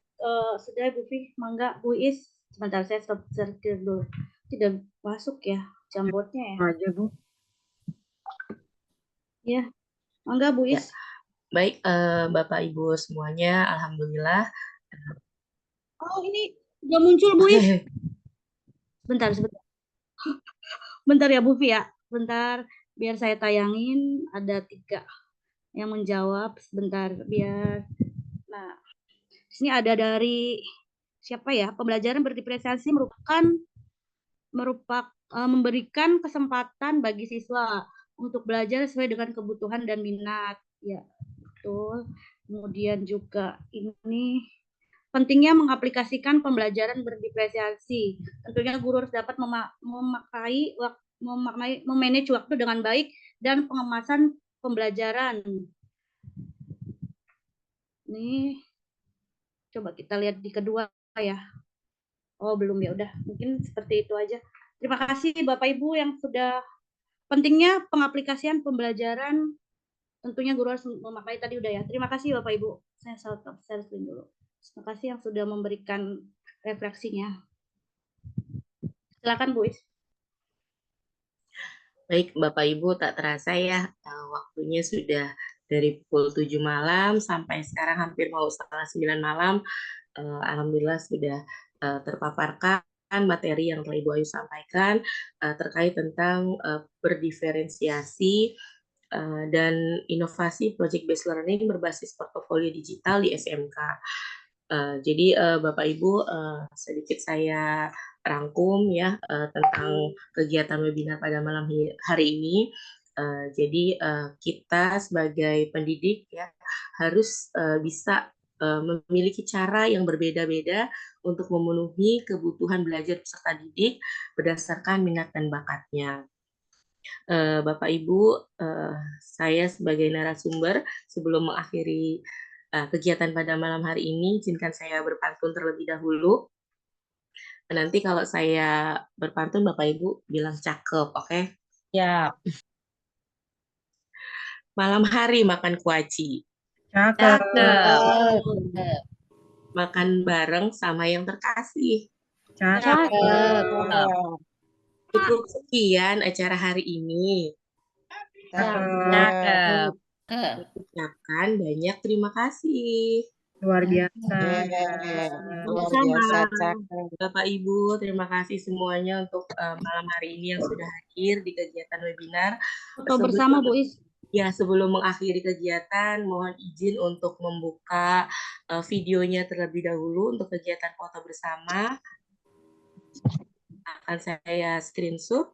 Sudah Bu Fi, mangga Bu Is. Sebentar saya stop share dulu. Tidak masuk ya Jamboardnya ya. Aja Bu. Ya, mangga Bu Is. Ya. Baik, Bapak Ibu semuanya, alhamdulillah. Oh, ini udah muncul Bu Is. Bentar. Bentar ya Bu Fi ya. Bentar, biar saya tayangin. Ada 3 yang menjawab. Sebentar, biar. Nah, Di sini ada dari siapa ya? Pembelajaran berdiferensiasi memberikan kesempatan bagi siswa untuk belajar sesuai dengan kebutuhan dan minat. Ya, betul. Kemudian juga ini pentingnya mengaplikasikan pembelajaran berdiferensiasi. Tentunya guru harus dapat memanage waktu dengan baik dan pengemasan pembelajaran. Nih, coba kita lihat di kedua ya. Oh, belum ya, udah. Mungkin seperti itu aja. Terima kasih Bapak Ibu yang sudah pentingnya pengaplikasian pembelajaran. Tentunya guru harus memakai tadi udah ya. Terima kasih Bapak Ibu. Saya share screen dulu. Terima kasih yang sudah memberikan refleksinya. Silakan Bu Is. Baik, Bapak Ibu, tak terasa ya, waktunya sudah dari pukul 7 malam sampai sekarang hampir mau setengah 9 malam. Alhamdulillah sudah terpaparkan materi yang telah Ibu Ayu sampaikan terkait tentang berdiferensiasi dan inovasi project based learning berbasis portofolio digital di SMK. Jadi Bapak Ibu, sedikit saya rangkum ya tentang kegiatan webinar pada malam hari ini. Jadi kita sebagai pendidik ya harus bisa memiliki cara yang berbeda-beda untuk memenuhi kebutuhan belajar peserta didik berdasarkan minat dan bakatnya. Bapak Ibu, saya sebagai narasumber sebelum mengakhiri kegiatan pada malam hari ini, izinkan saya berpantun terlebih dahulu. Nanti kalau saya berpantun, Bapak Ibu bilang cakep, oke? Ya. Malam hari makan kuaci. Cakep. Makan bareng sama yang terkasih. Cakep. Cukup sekian acara hari ini. Cakep. Ucapkan banyak terima kasih. Luar biasa. Luar biasa, Bapak Ibu, terima kasih semuanya untuk malam hari ini yang sudah hadir di kegiatan webinar. Foto bersama Bu Is. Ya, sebelum mengakhiri kegiatan, mohon izin untuk membuka videonya terlebih dahulu untuk kegiatan foto bersama. Akan saya screenshot.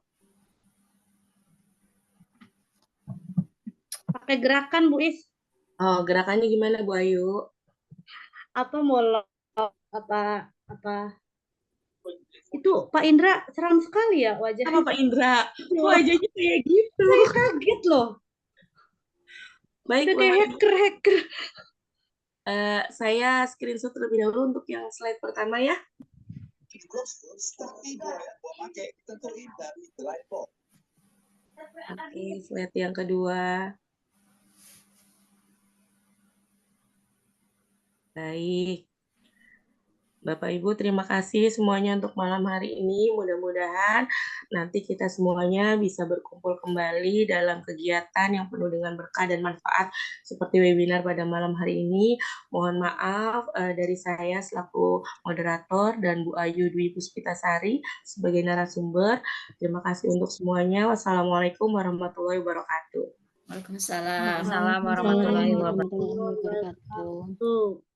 Pakai gerakan Bu Is. Oh, gerakannya gimana Bu Ayu? Apa mau apa itu Pak Indra seram sekali ya wajahnya. Apa Pak Indra? Wajahnya kayak gitu. Saya kaget loh. Baik, kayak hacker. Saya screenshot terlebih dahulu untuk yang slide pertama ya. Oke, slide yang kedua. Baik. Bapak Ibu, terima kasih semuanya untuk malam hari ini. Mudah-mudahan nanti kita semuanya bisa berkumpul kembali dalam kegiatan yang penuh dengan berkah dan manfaat seperti webinar pada malam hari ini. Mohon maaf dari saya selaku moderator dan Bu Ayu Dwi Puspitasari sebagai narasumber. Terima kasih untuk semuanya. Wassalamualaikum warahmatullahi wabarakatuh. Waalaikumsalam warahmatullahi wabarakatuh.